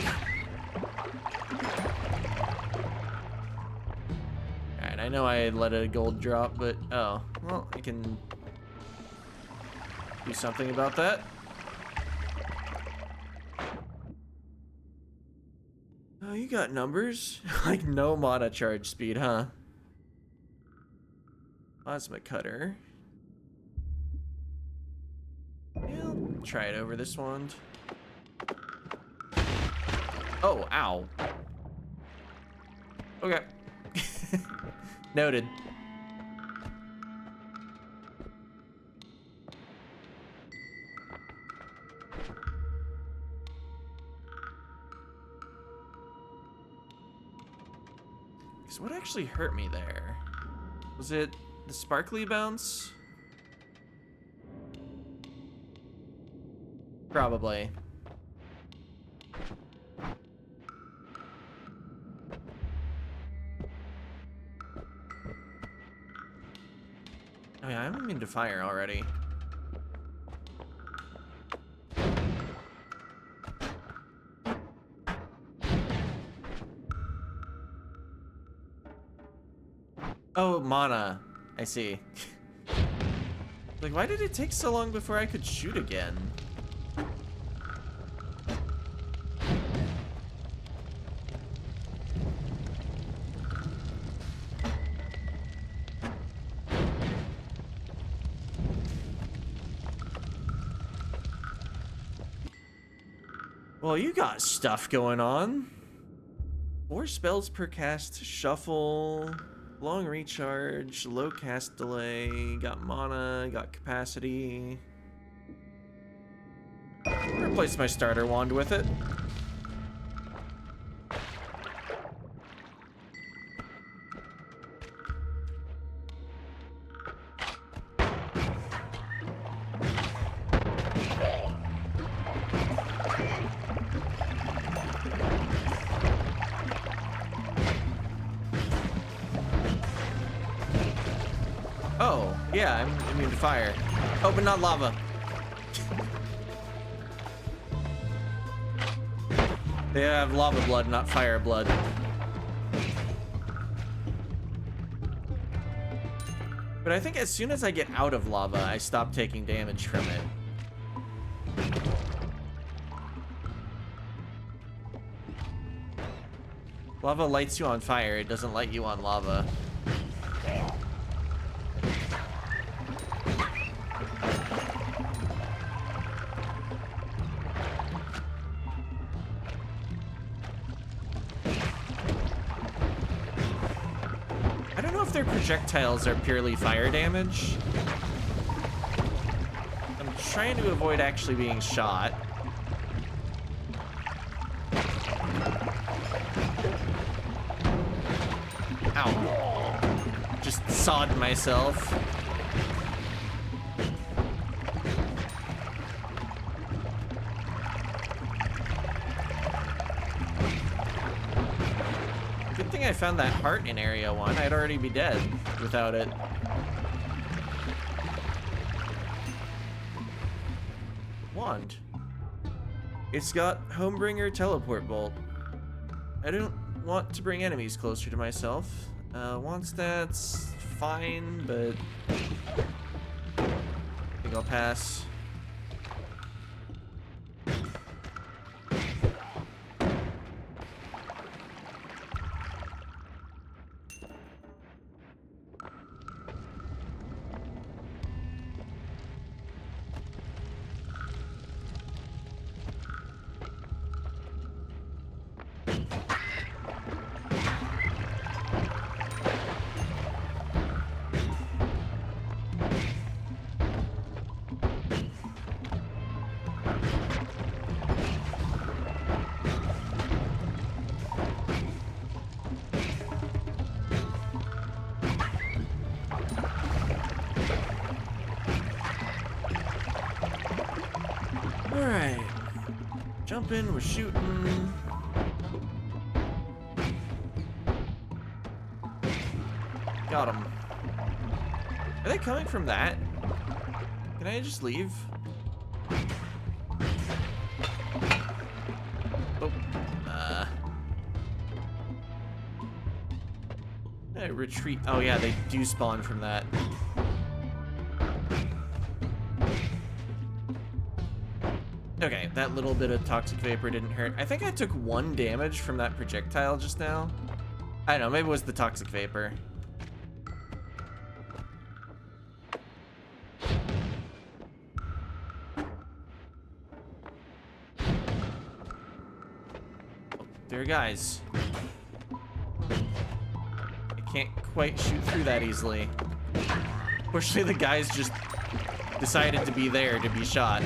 S1: Alright, I know I let a gold drop, but oh, well, I can do something about that. Oh, you got numbers? Like no mana charge speed, huh? Plasma cutter. Yeah, I'll try it over this wand. Oh, ow. Okay. Noted. So what actually hurt me there? Was it the sparkly bounce? Probably. Oh yeah, I'm immune to fire already. Oh, mana. I see. Like, why did it take so long before I could shoot again? Well, you got stuff going on. 4 spells per cast, shuffle, long recharge, low cast delay, got mana, got capacity. Replace my starter wand with it. Yeah, I'm immune to fire. Oh, but not lava. They have lava blood, not fire blood. But I think as soon as I get out of lava, I stop taking damage from it. Lava lights you on fire, it doesn't light you on lava. I don't know if their projectiles are purely fire damage. I'm trying to avoid actually being shot. Ow. Just sawed myself. Good thing I found that heart in area 1. I'd already be dead without it. Wand. It's got Homebringer Teleport Bolt. I don't want to bring enemies closer to myself. Wand stats, fine, but I think I'll pass. Alright. Jumping, we're shooting. Got him. Are they coming from that? Can I just leave? Oh. Retreat. Oh yeah, they do spawn from that. Okay, that little bit of toxic vapor didn't hurt. I think I took 1 damage from that projectile just now. I don't know, maybe it was the toxic vapor. Oh, there are guys. I can't quite shoot through that easily. Fortunately, the guys just decided to be there to be shot.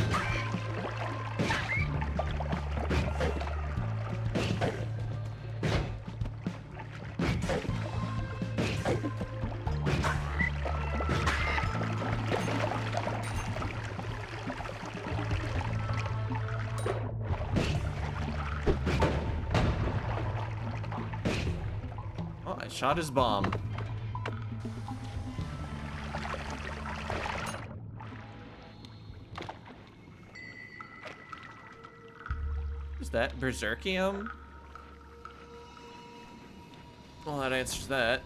S1: Oh, I shot his bomb. Is that Berserkium? Well, that answers that.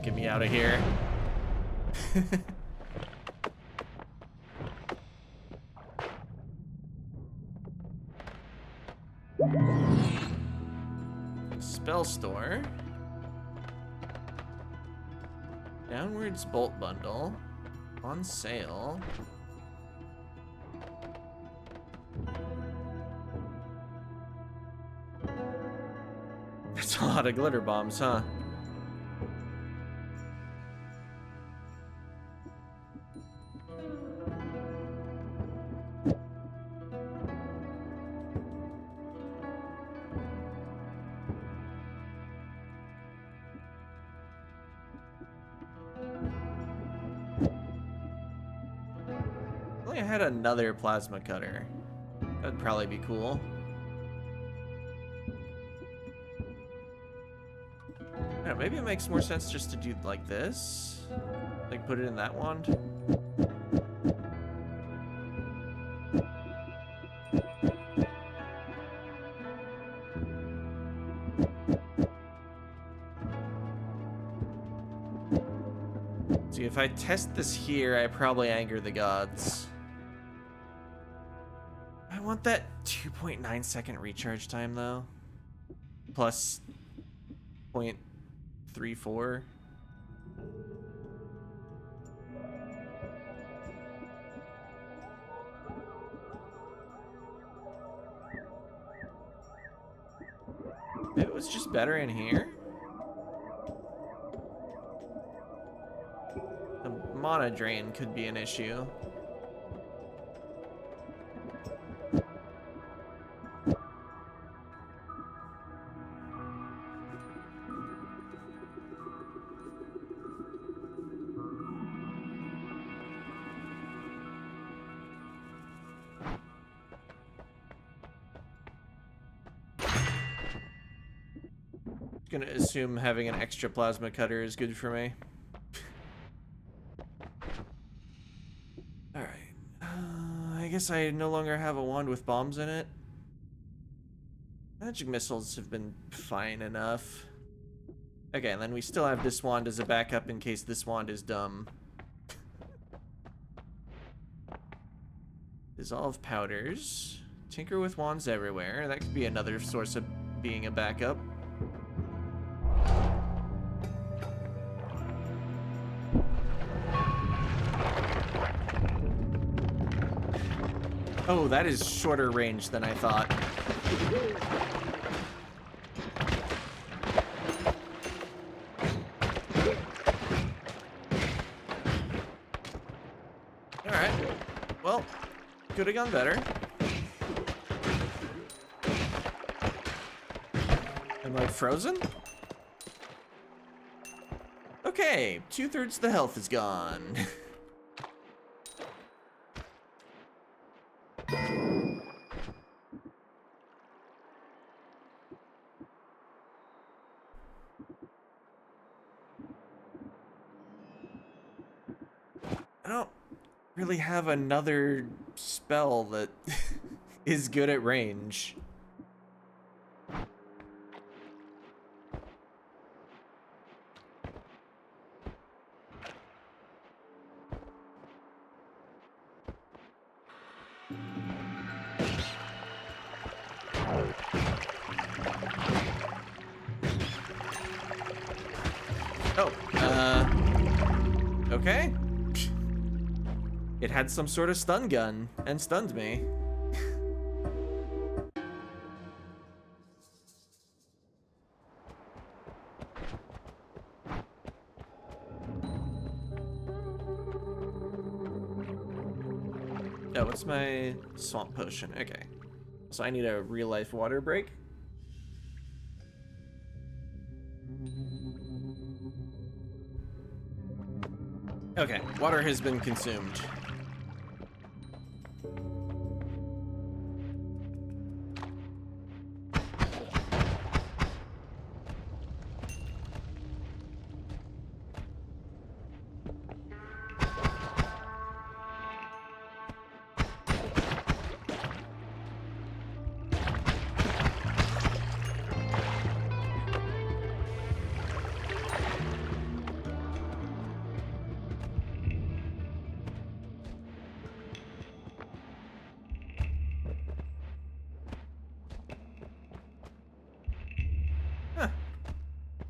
S1: Get me out of here. Spell store. Downwards bolt bundle. On sale. That's a lot of glitter bombs, huh? I had another plasma cutter. That'd probably be cool. Yeah, maybe it makes more sense just to do like this. Like put it in that wand. See, if I test this here, I probably anger the gods. I want that 2.9 second recharge time though. Plus 0.34. Maybe it was just better in here. The mana drain could be an issue. Gonna assume having an extra plasma cutter is good for me. Alright. I guess I no longer have a wand with bombs in it. Magic missiles have been fine enough. Okay, and then we still have this wand as a backup in case this wand is dumb. Dissolve powders. Tinker with wands everywhere. That could be another source of being a backup. Oh, that is shorter range than I thought. Alright. Well, could have gone better. Am I frozen? Okay, 2/3 the health is gone. I don't really have another spell that is good at range. Oh, okay. It had some sort of stun gun and stunned me. Oh, what's my swamp potion? Okay. So I need a real life water break. Okay, water has been consumed.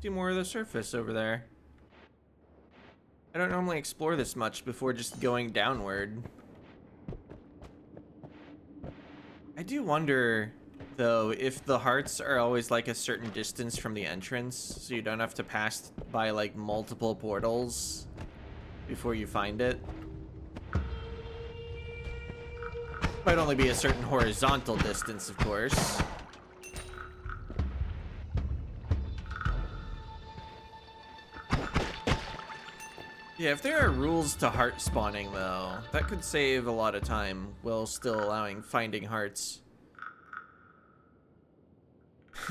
S1: Do more of the surface over there. I don't normally explore this much before just going downward. I do wonder, though, if the hearts are always like a certain distance from the entrance, so you don't have to pass by like multiple portals before you find it. Might only be a certain horizontal distance, of course. Yeah, if there are rules to heart spawning, though, that could save a lot of time while still allowing finding hearts.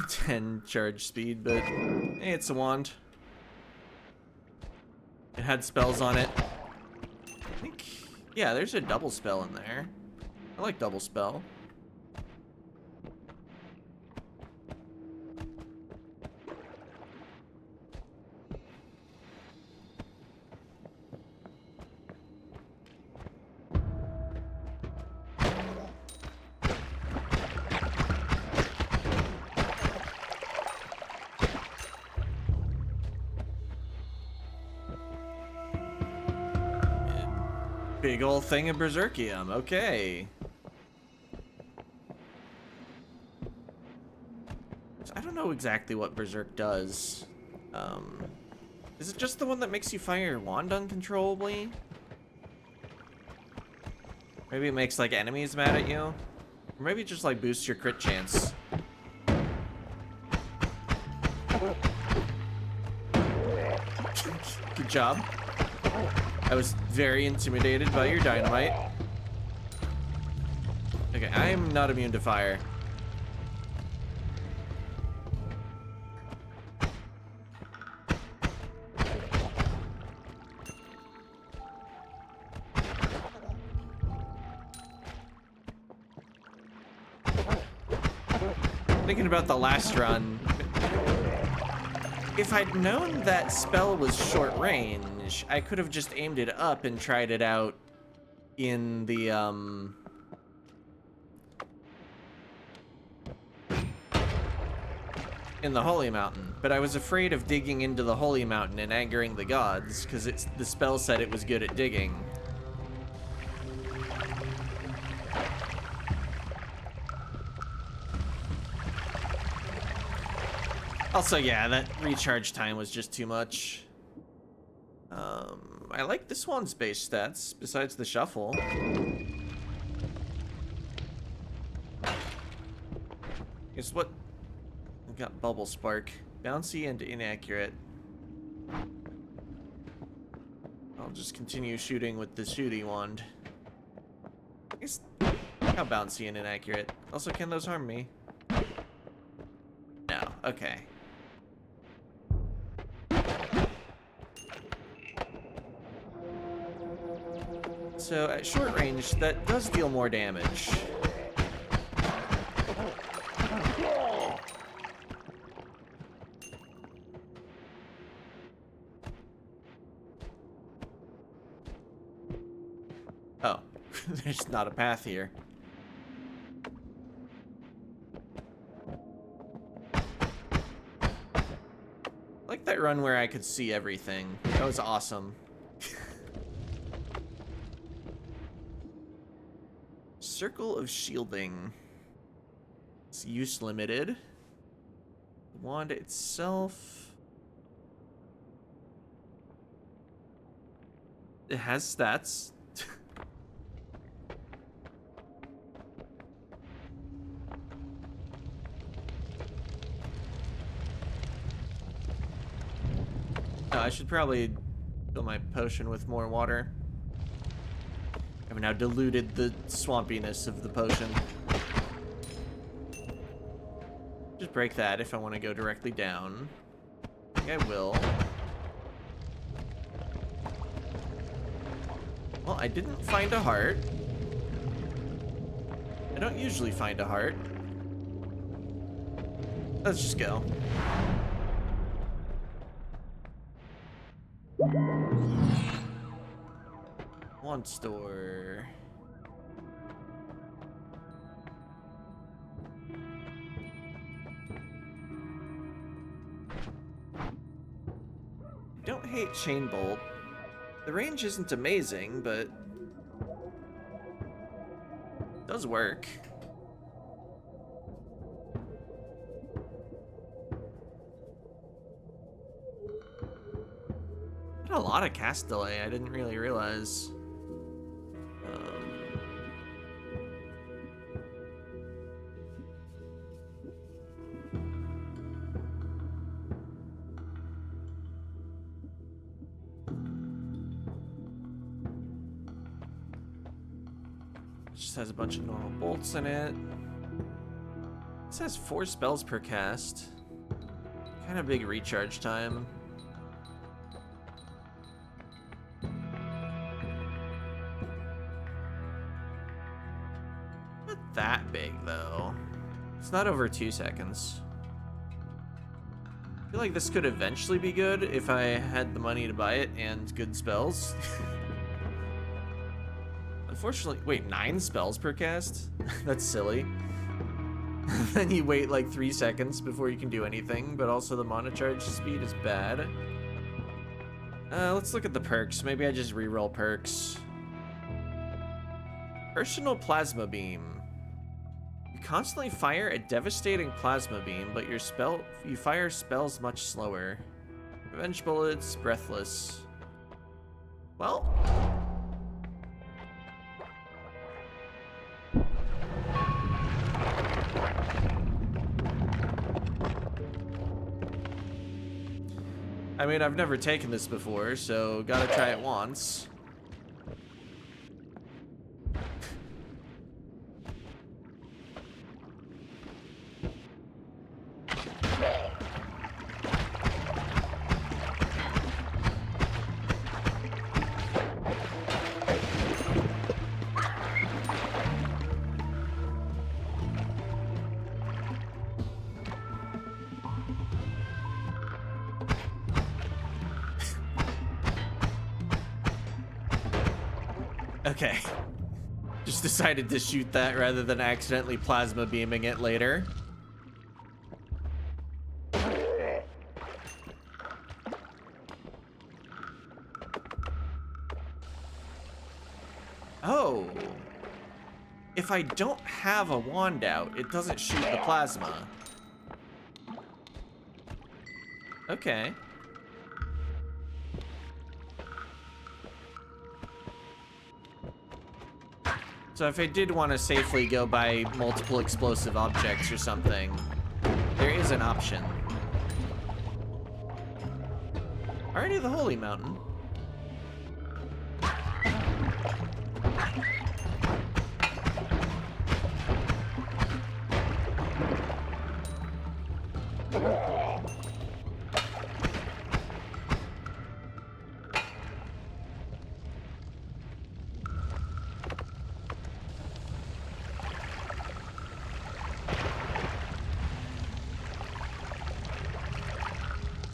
S1: 10 charge speed, but hey, it's a wand. It had spells on it. I think, yeah, there's a double spell in there. I like double spell. Big old thing of Berserkium, okay. So I don't know exactly what Berserk does. Is it just the one that makes you fire your wand uncontrollably? Maybe it makes like enemies mad at you? Or maybe it just like boosts your crit chance. Good job. I was very intimidated by your dynamite. Okay, I am not immune to fire. Thinking about the last run, if I'd known that spell was short range, I could have just aimed it up and tried it out in the, in the Holy Mountain. But I was afraid of digging into the Holy Mountain and angering the gods, because the spell said it was good at digging. Also, yeah, that recharge time was just too much. I like this one's base stats, besides the shuffle. Guess what? We've got Bubble Spark. Bouncy and inaccurate. I'll just continue shooting with the shooty wand. I guess, how bouncy and inaccurate. Also, can those harm me? No, okay. So at short range, that does deal more damage. Oh, there's not a path here. I like that run where I could see everything. That was awesome. Circle of Shielding. It's use limited. The wand itself. It has stats. I should probably fill my potion with more water. I've now diluted the swampiness of the potion. Just break that if I want to go directly down. I think I will. Well, I didn't find a heart. I don't usually find a heart. Let's just go. Wand store. I don't hate chain bolt. The range isn't amazing, but it does work. Had a lot of cast delay. I didn't really realize. Just has a bunch of normal bolts in it. This has 4 spells per cast. Kind of big recharge time. that big, though. It's not over 2 seconds. I feel like this could eventually be good if I had the money to buy it and good spells. Unfortunately, wait, 9 spells per cast? That's silly. Then you wait like 3 seconds before you can do anything, but also the mana charge speed is bad. Let's look at the perks. Maybe I just reroll perks. Personal Plasma Beam. You constantly fire a devastating plasma beam, but you fire spells much slower. Revenge Bullets, Breathless. Well, I mean, I've never taken this before, so gotta try it once. Okay. Just decided to shoot that rather than accidentally plasma beaming it later. Oh. If I don't have a wand out, it doesn't shoot the plasma. Okay. So if I did want to safely go by multiple explosive objects or something, there is an option. Already the Holy Mountain.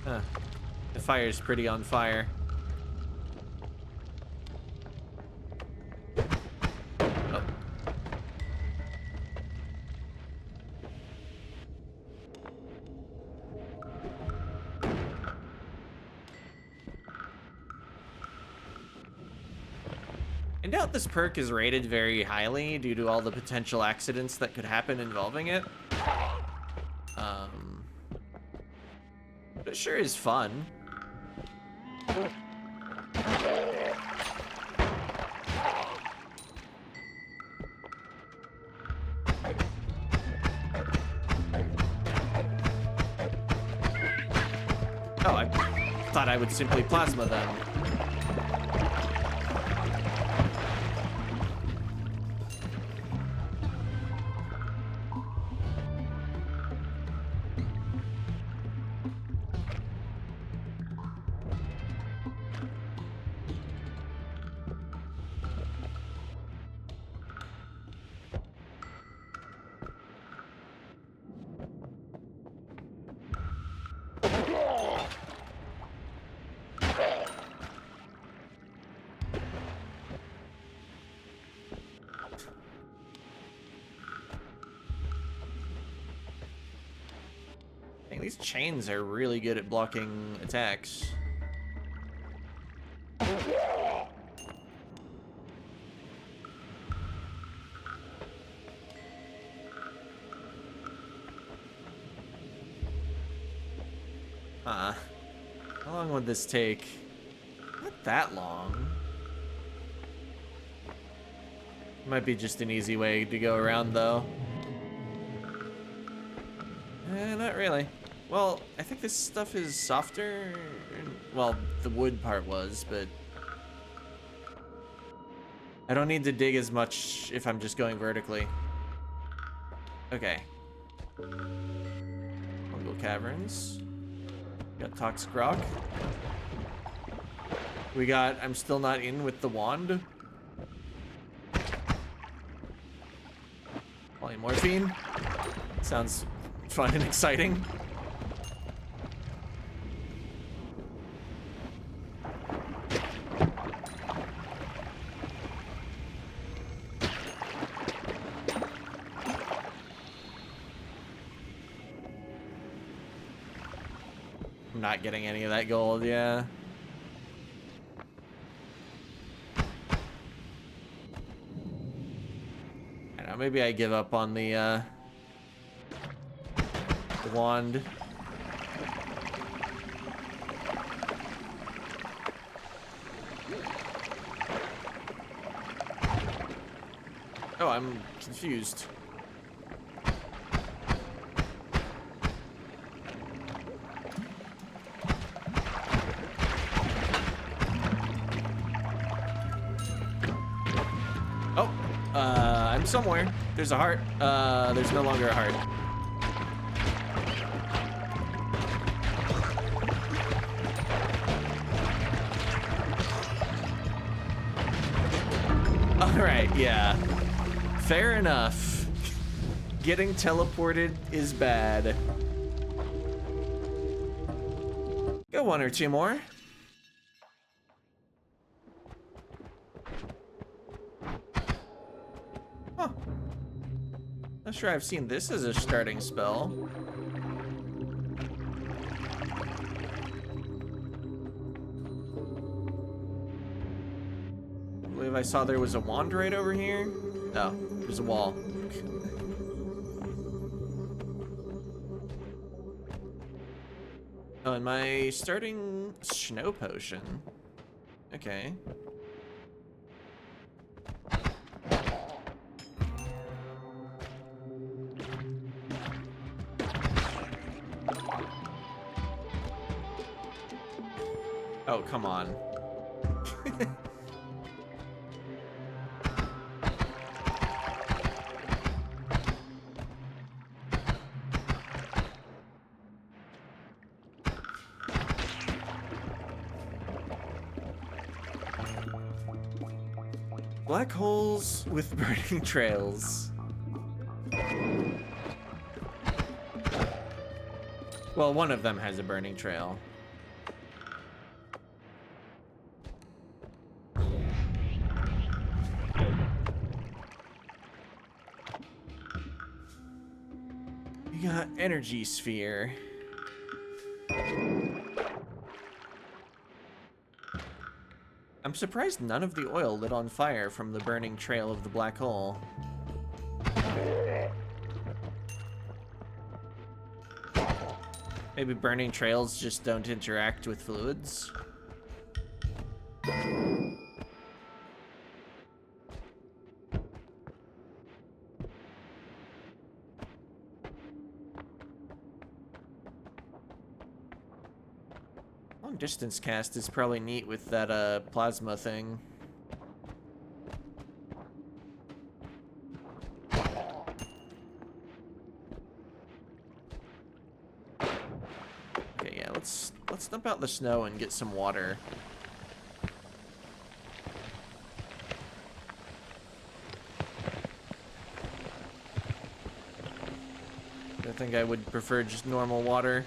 S1: Huh. The fire's pretty on fire. Oh. I doubt this perk is rated very highly due to all the potential accidents that could happen involving it. But it sure is fun. Oh, I thought I would simply plasma them. Dang, these chains are really good at blocking attacks. How long would this take? Not that long. Might be just an easy way to go around, though. Not really. Well, I think this stuff is softer. Well, the wood part was, but I don't need to dig as much if I'm just going vertically. Okay. Fungal caverns. Got toxic rock. We got I'm still not in with the wand. Polymorphine. Sounds fun and exciting. I'm not getting any of that gold, yeah. I don't know, maybe I give up on the wand. Oh, I'm confused. Oh, I'm somewhere. There's a heart. There's no longer a heart. All right, yeah. Fair enough. Getting teleported is bad. Go one or two more. Huh. Not sure I've seen this as a starting spell. I believe I saw there was a wand right over here. No, there's a wall. Oh, and my starting snow potion. Okay. Oh, come on. Black holes with burning trails. Well, one of them has a burning trail. You got energy sphere. I'm surprised none of the oil lit on fire from the burning trail of the black hole. Maybe burning trails just don't interact with fluids. Long distance cast is probably neat with that plasma thing. Okay, yeah, let's dump out the snow and get some water. I think I would prefer just normal water.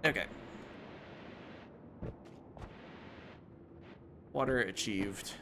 S1: Okay. Water achieved.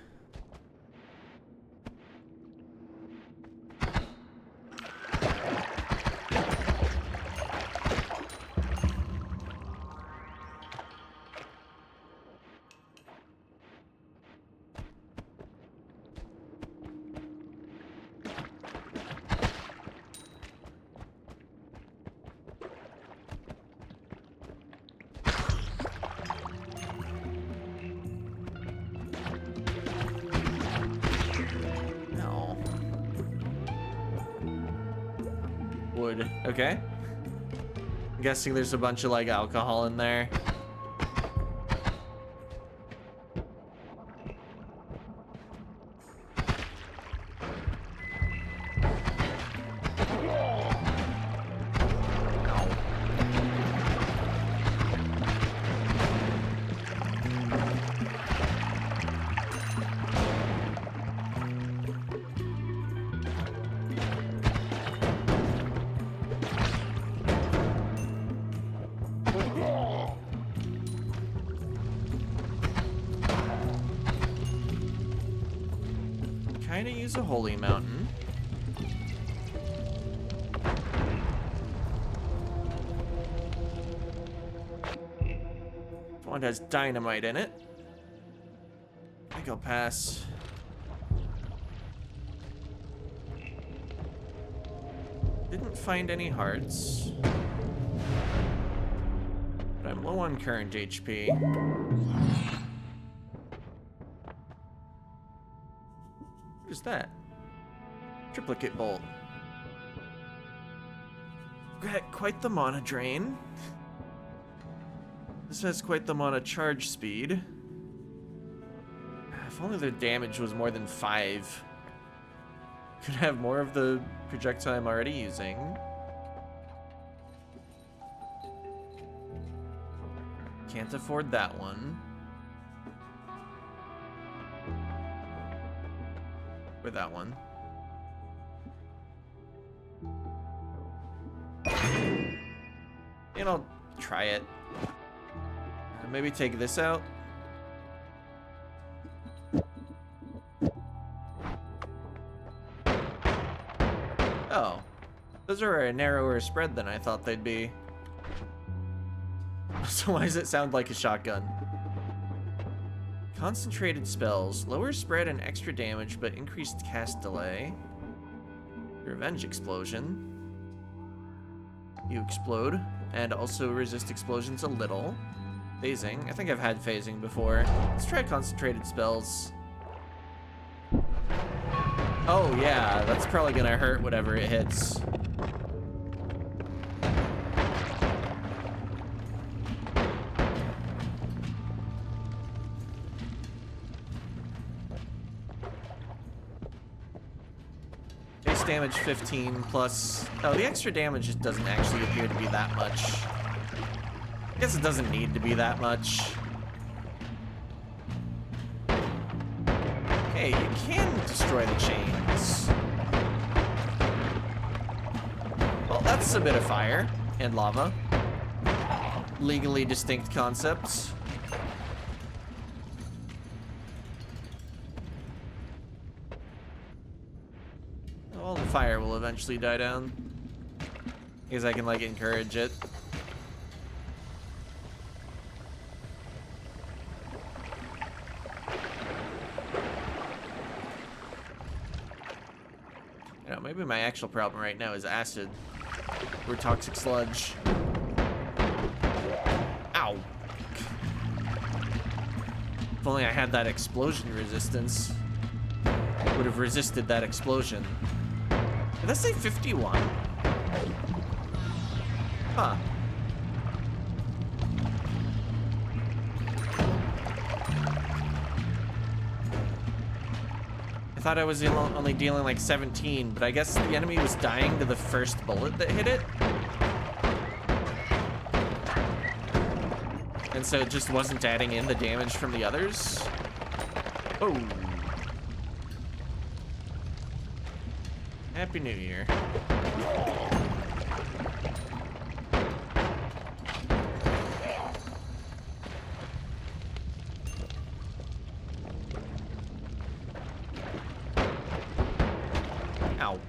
S1: Wood. Okay. I'm guessing there's a bunch of like alcohol in there. Kinda use a holy mountain. This one has dynamite in it. I think I'll pass. Didn't find any hearts. But I'm low on current HP. What is that? Triplicate bolt. Got quite the mana drain. This has quite the mana charge speed. If only their damage was more than 5. Could have more of the projectile I'm already using. Can't afford that one. Or that one. And I'll try it. Maybe take this out. Oh. Those are a narrower spread than I thought they'd be. So why does it sound like a shotgun? Concentrated spells. Lower spread and extra damage, but increased cast delay. Revenge explosion. You explode, and also resist explosions a little. Phasing. I think I've had phasing before. Let's try concentrated spells. Oh yeah, that's probably gonna hurt whatever it hits. Base damage 15 plus... Oh, the extra damage just doesn't actually appear to be that much. I guess it doesn't need to be that much. Hey, you can destroy the chains. Well, that's a bit of fire and lava. Legally distinct concepts. All the fire will eventually die down. Because I can, like, encourage it. You know, maybe my actual problem right now is acid. Or toxic sludge. Ow! If only I had that explosion resistance. Would have resisted that explosion. Did I say 51? Huh. I thought I was only dealing like 17, but I guess the enemy was dying to the first bullet that hit it. And so it just wasn't adding in the damage from the others. Oh. Happy New Year. Ow.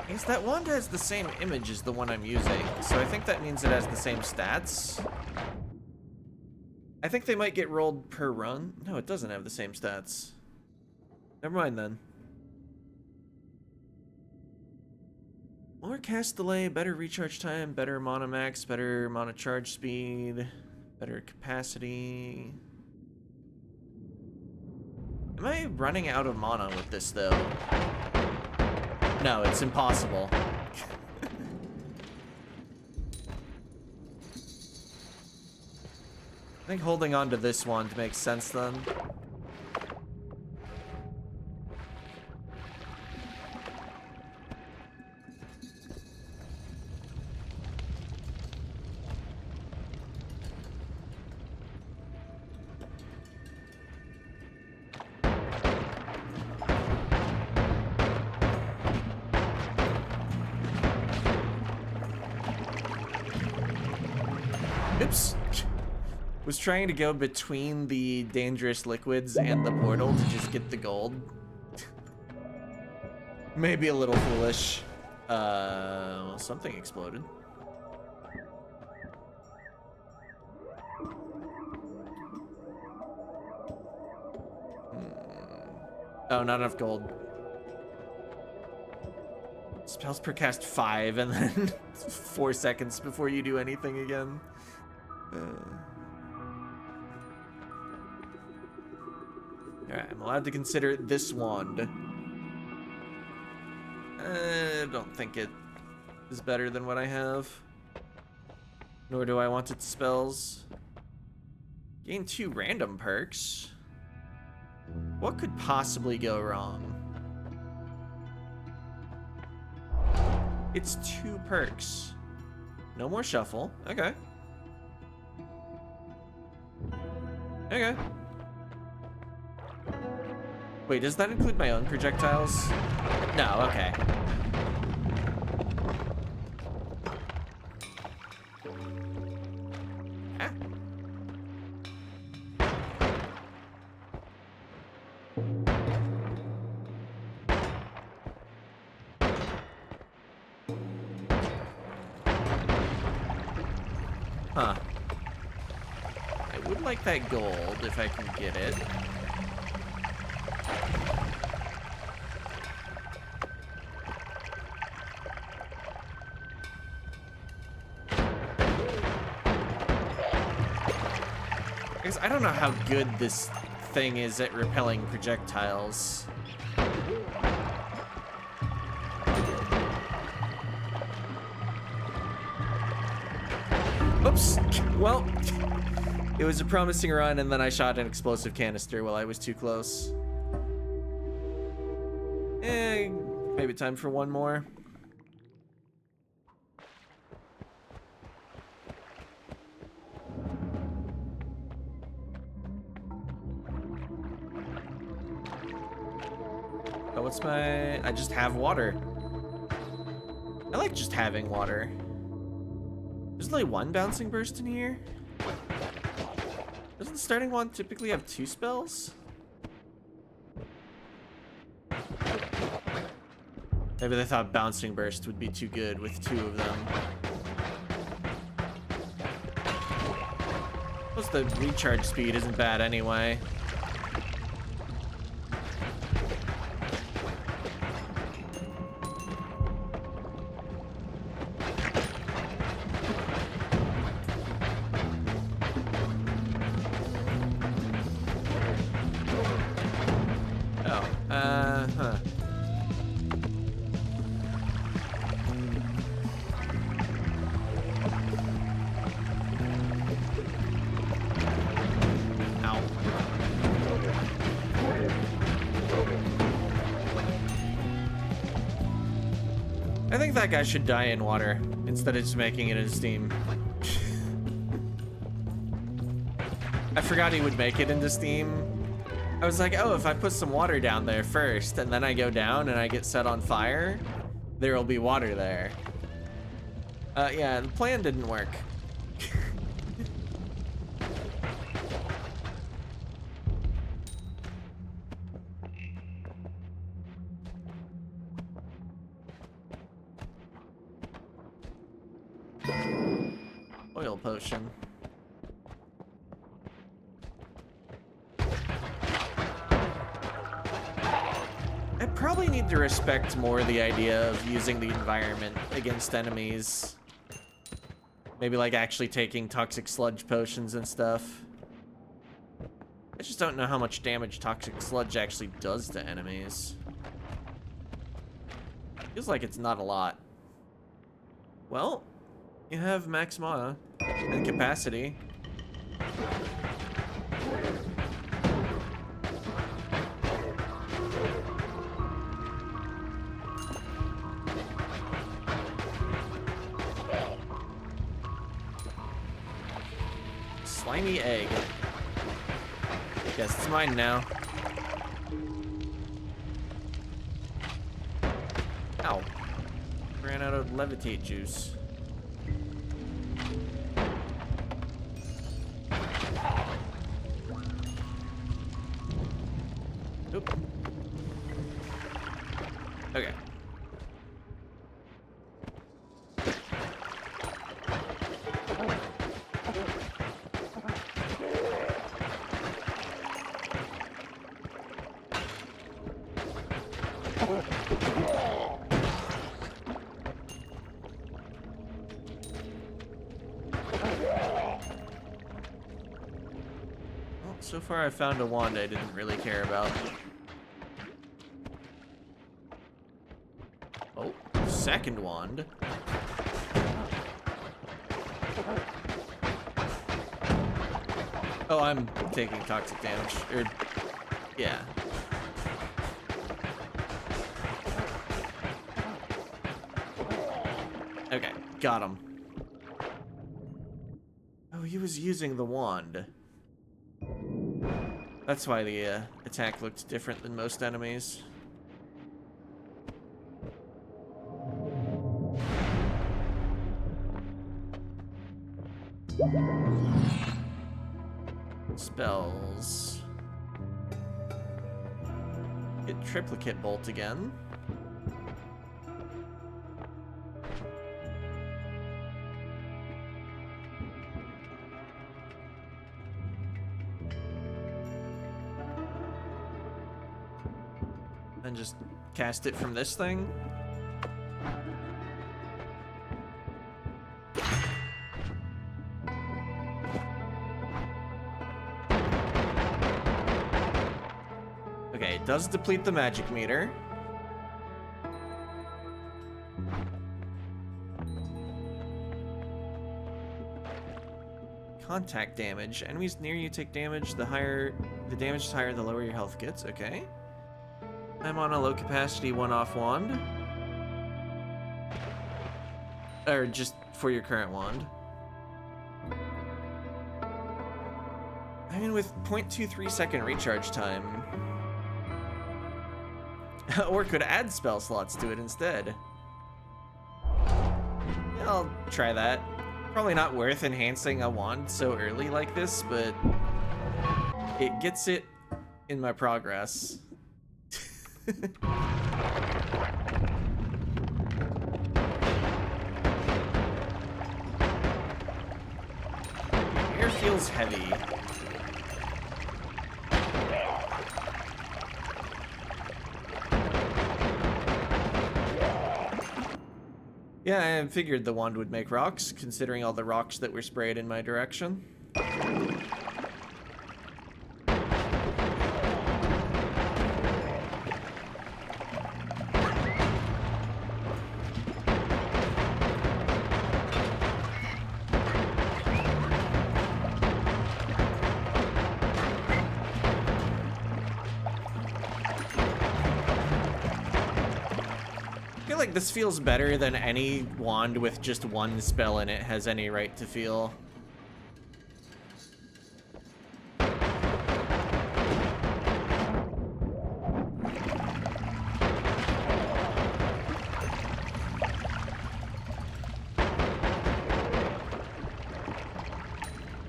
S1: I guess that wand has the same image as the one I'm using, so I think that means it has the same stats. I think they might get rolled per run. No, it doesn't have the same stats. Never mind then. More cast delay, better recharge time, better mana max, better mana charge speed, better capacity. Am I running out of mana with this though? No, it's impossible. I think holding on to this one makes sense then. Was trying to go between the dangerous liquids and the portal to just get the gold. Maybe a little foolish. Well, something exploded. Oh, not enough gold. Spells per cast 5 and then 4 seconds before you do anything again. Alright, I'm allowed to consider this wand. I don't think it is better than what I have. Nor do I want its spells. Gain 2 random perks. What could possibly go wrong? It's 2 perks. No more shuffle. Okay. Okay. Wait, does that include my own projectiles? No, okay. Ah. Huh. I would like that gold if I can get it. Because I don't know how good this thing is at repelling projectiles. Oops. Well, it was a promising run, and then I shot an explosive canister while I was too close. Maybe time for one more. Oh, what's my... I just have water. I like just having water. There's only 1 bouncing burst in here. Doesn't the starting wand typically have 2 spells? Maybe they thought bouncing burst would be too good with 2 of them. Plus the recharge speed isn't bad anyway. I think that guy should die in water instead of just making it in steam. I forgot he would make it into steam. I was like, oh, if I put some water down there first and then I go down and I get set on fire, there will be water there. Yeah, the plan didn't work. Oil potion. I probably need to respect more the idea of using the environment against enemies. Maybe like actually taking toxic sludge potions and stuff. I just don't know how much damage toxic sludge actually does to enemies. Feels like it's not a lot. Well, you have max mana and capacity. Slimy egg. Guess it's mine now. Ow. Ran out of levitate juice. Okay. Well, so far I found a wand I didn't really care about. Oh, second wand. Oh, I'm taking toxic damage. Or, yeah. Okay, got him. Oh, he was using the wand. That's why the attack looked different than most enemies. Spells. Get triplicate bolt again. Then just cast it from this thing. Okay, it does deplete the magic meter. Contact damage. Enemies near you take damage. The damage is higher, the lower your health gets. Okay. I'm on a low capacity one-off wand. Or just for your current wand. I mean, with 0.23 second recharge time. Or could add spell slots to it instead. I'll try that. Probably not worth enhancing a wand so early like this, but it gets it in my progress. Air feels heavy. Yeah, I figured the wand would make rocks, considering all the rocks that were sprayed in my direction. I feel like this feels better than any wand with just one spell in it has any right to feel.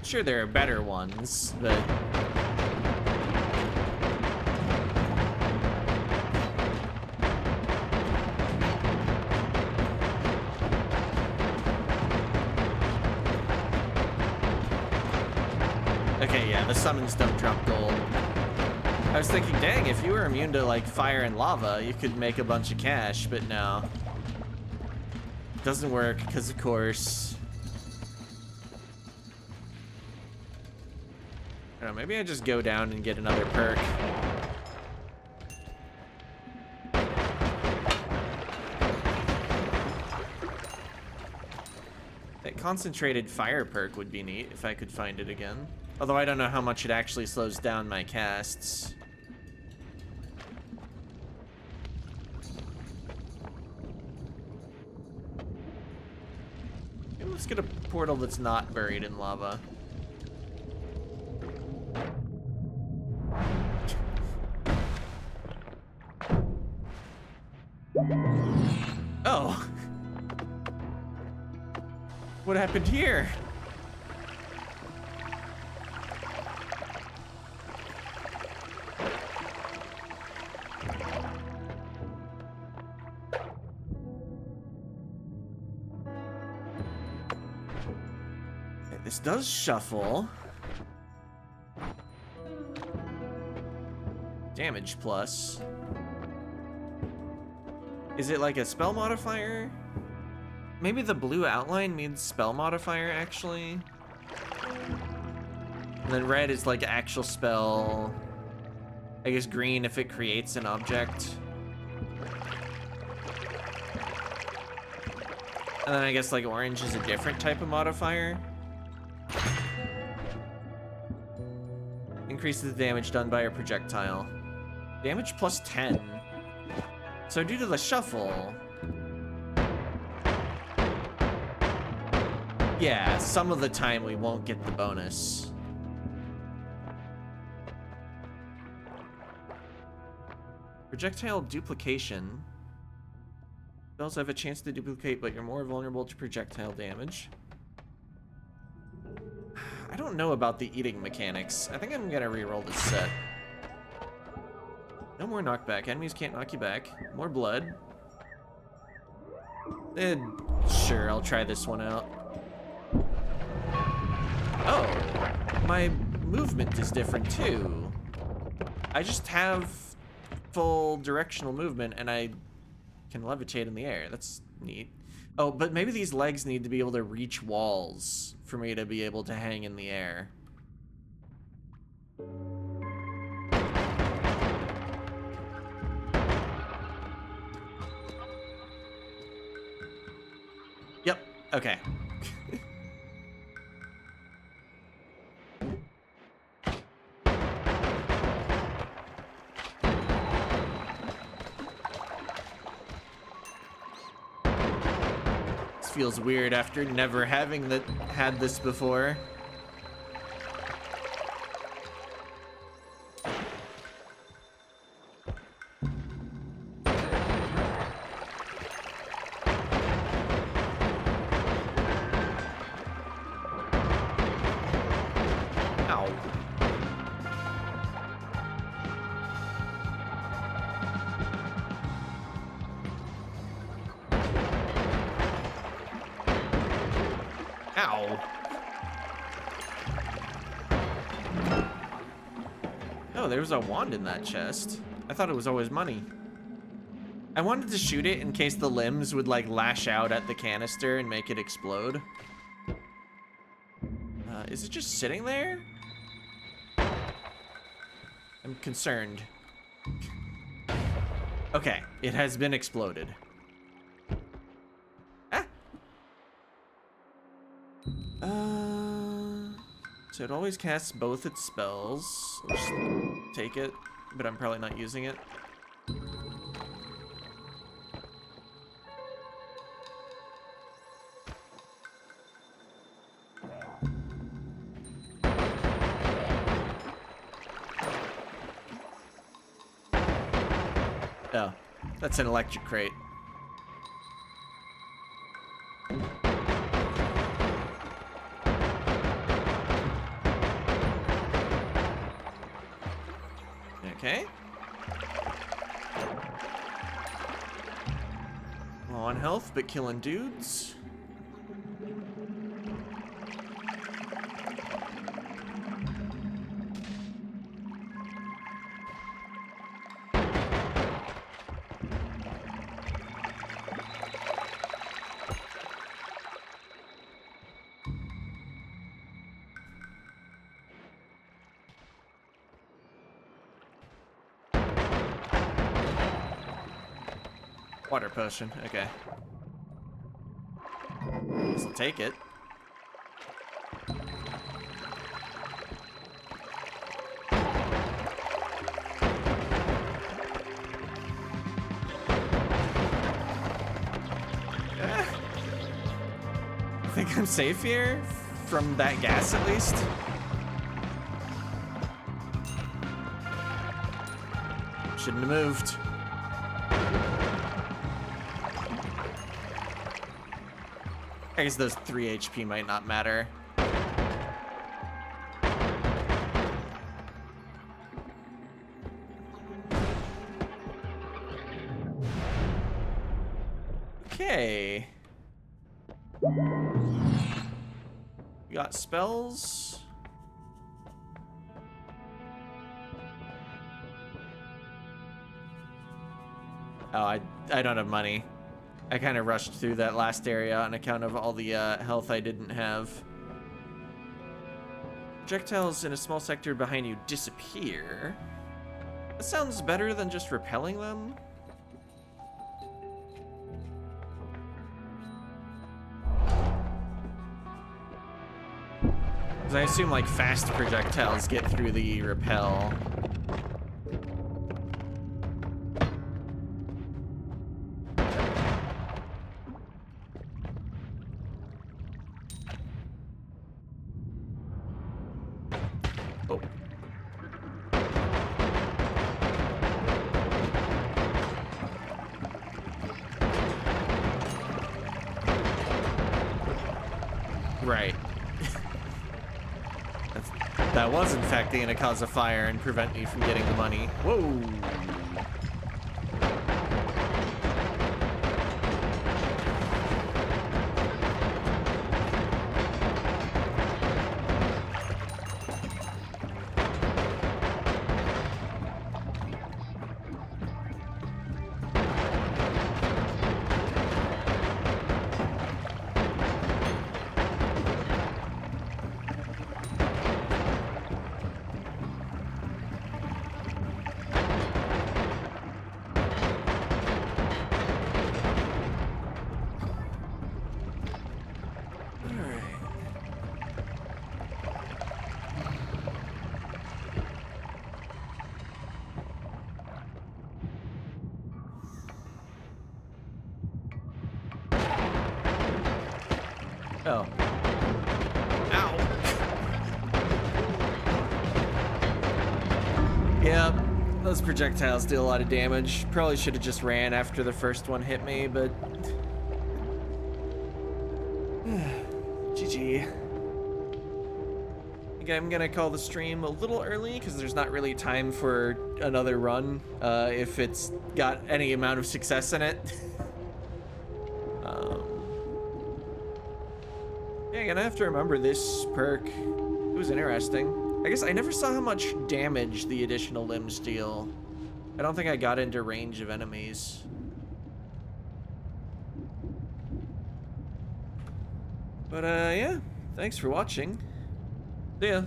S1: Sure, there are better ones, but... Okay, yeah, the summons don't drop gold. I was thinking, dang, if you were immune to, like, fire and lava, you could make a bunch of cash, but no. Doesn't work, because of course. I don't know, maybe I just go down and get another perk. That concentrated fire perk would be neat if I could find it again. Although I don't know how much it actually slows down my casts. Okay, let's get a portal that's not buried in lava. Oh! What happened here? This does shuffle. Damage plus. Is it like a spell modifier? Maybe the blue outline needs spell modifier, actually. And then red is like actual spell. I guess green if it creates an object. And then I guess like orange is a different type of modifier. Increases the damage done by a projectile. Damage plus 10. So due to the shuffle, yeah, some of the time we won't get the bonus. Projectile duplication. Spells have a chance to duplicate, but you're more vulnerable to projectile damage. I don't know about the eating mechanics. I think I'm gonna reroll this set. No more knockback. Enemies can't knock you back. More blood. Sure, I'll try this one out. Oh, my movement is different too. I just have full directional movement and I can levitate in the air. That's neat. Oh, but maybe these legs need to be able to reach walls for me to be able to hang in the air. Yep, okay. This feels weird after never having had this before. Ow. Oh, there was a wand in that chest. I thought it was always money. I wanted to shoot it in case the limbs would like lash out at the canister and make it explode. Is it just sitting there? I'm concerned. Okay, it has been exploded. So it always casts both its spells. I'll just take it, but I'm probably not using it. Oh, that's an electric crate. Okay. Low on health, but killing dudes. Water potion, okay. Guess I'll take it. I think I'm safe here? From that gas, at least? Shouldn't have moved. I guess those 3 HP might not matter. Okay. We We got spells. Oh, I don't have money. I kind of rushed through that last area on account of all the health I didn't have. Projectiles in a small sector behind you disappear. That sounds better than just repelling them. 'Cause I assume like fast projectiles get through the repel. Oh. Right. That was in fact going to cause a fire and prevent me from getting the money. Whoa. Oh. Ow. Yep, those projectiles do a lot of damage. Probably should have just ran after the first one hit me, but... GG. I think I'm gonna call the stream a little early, because there's not really time for another run, if it's got any amount of success in it. Yeah, I'm gonna have to remember this perk. It was interesting. I guess I never saw how much damage the additional limbs deal. I don't think I got into range of enemies. But yeah, thanks for watching. See ya.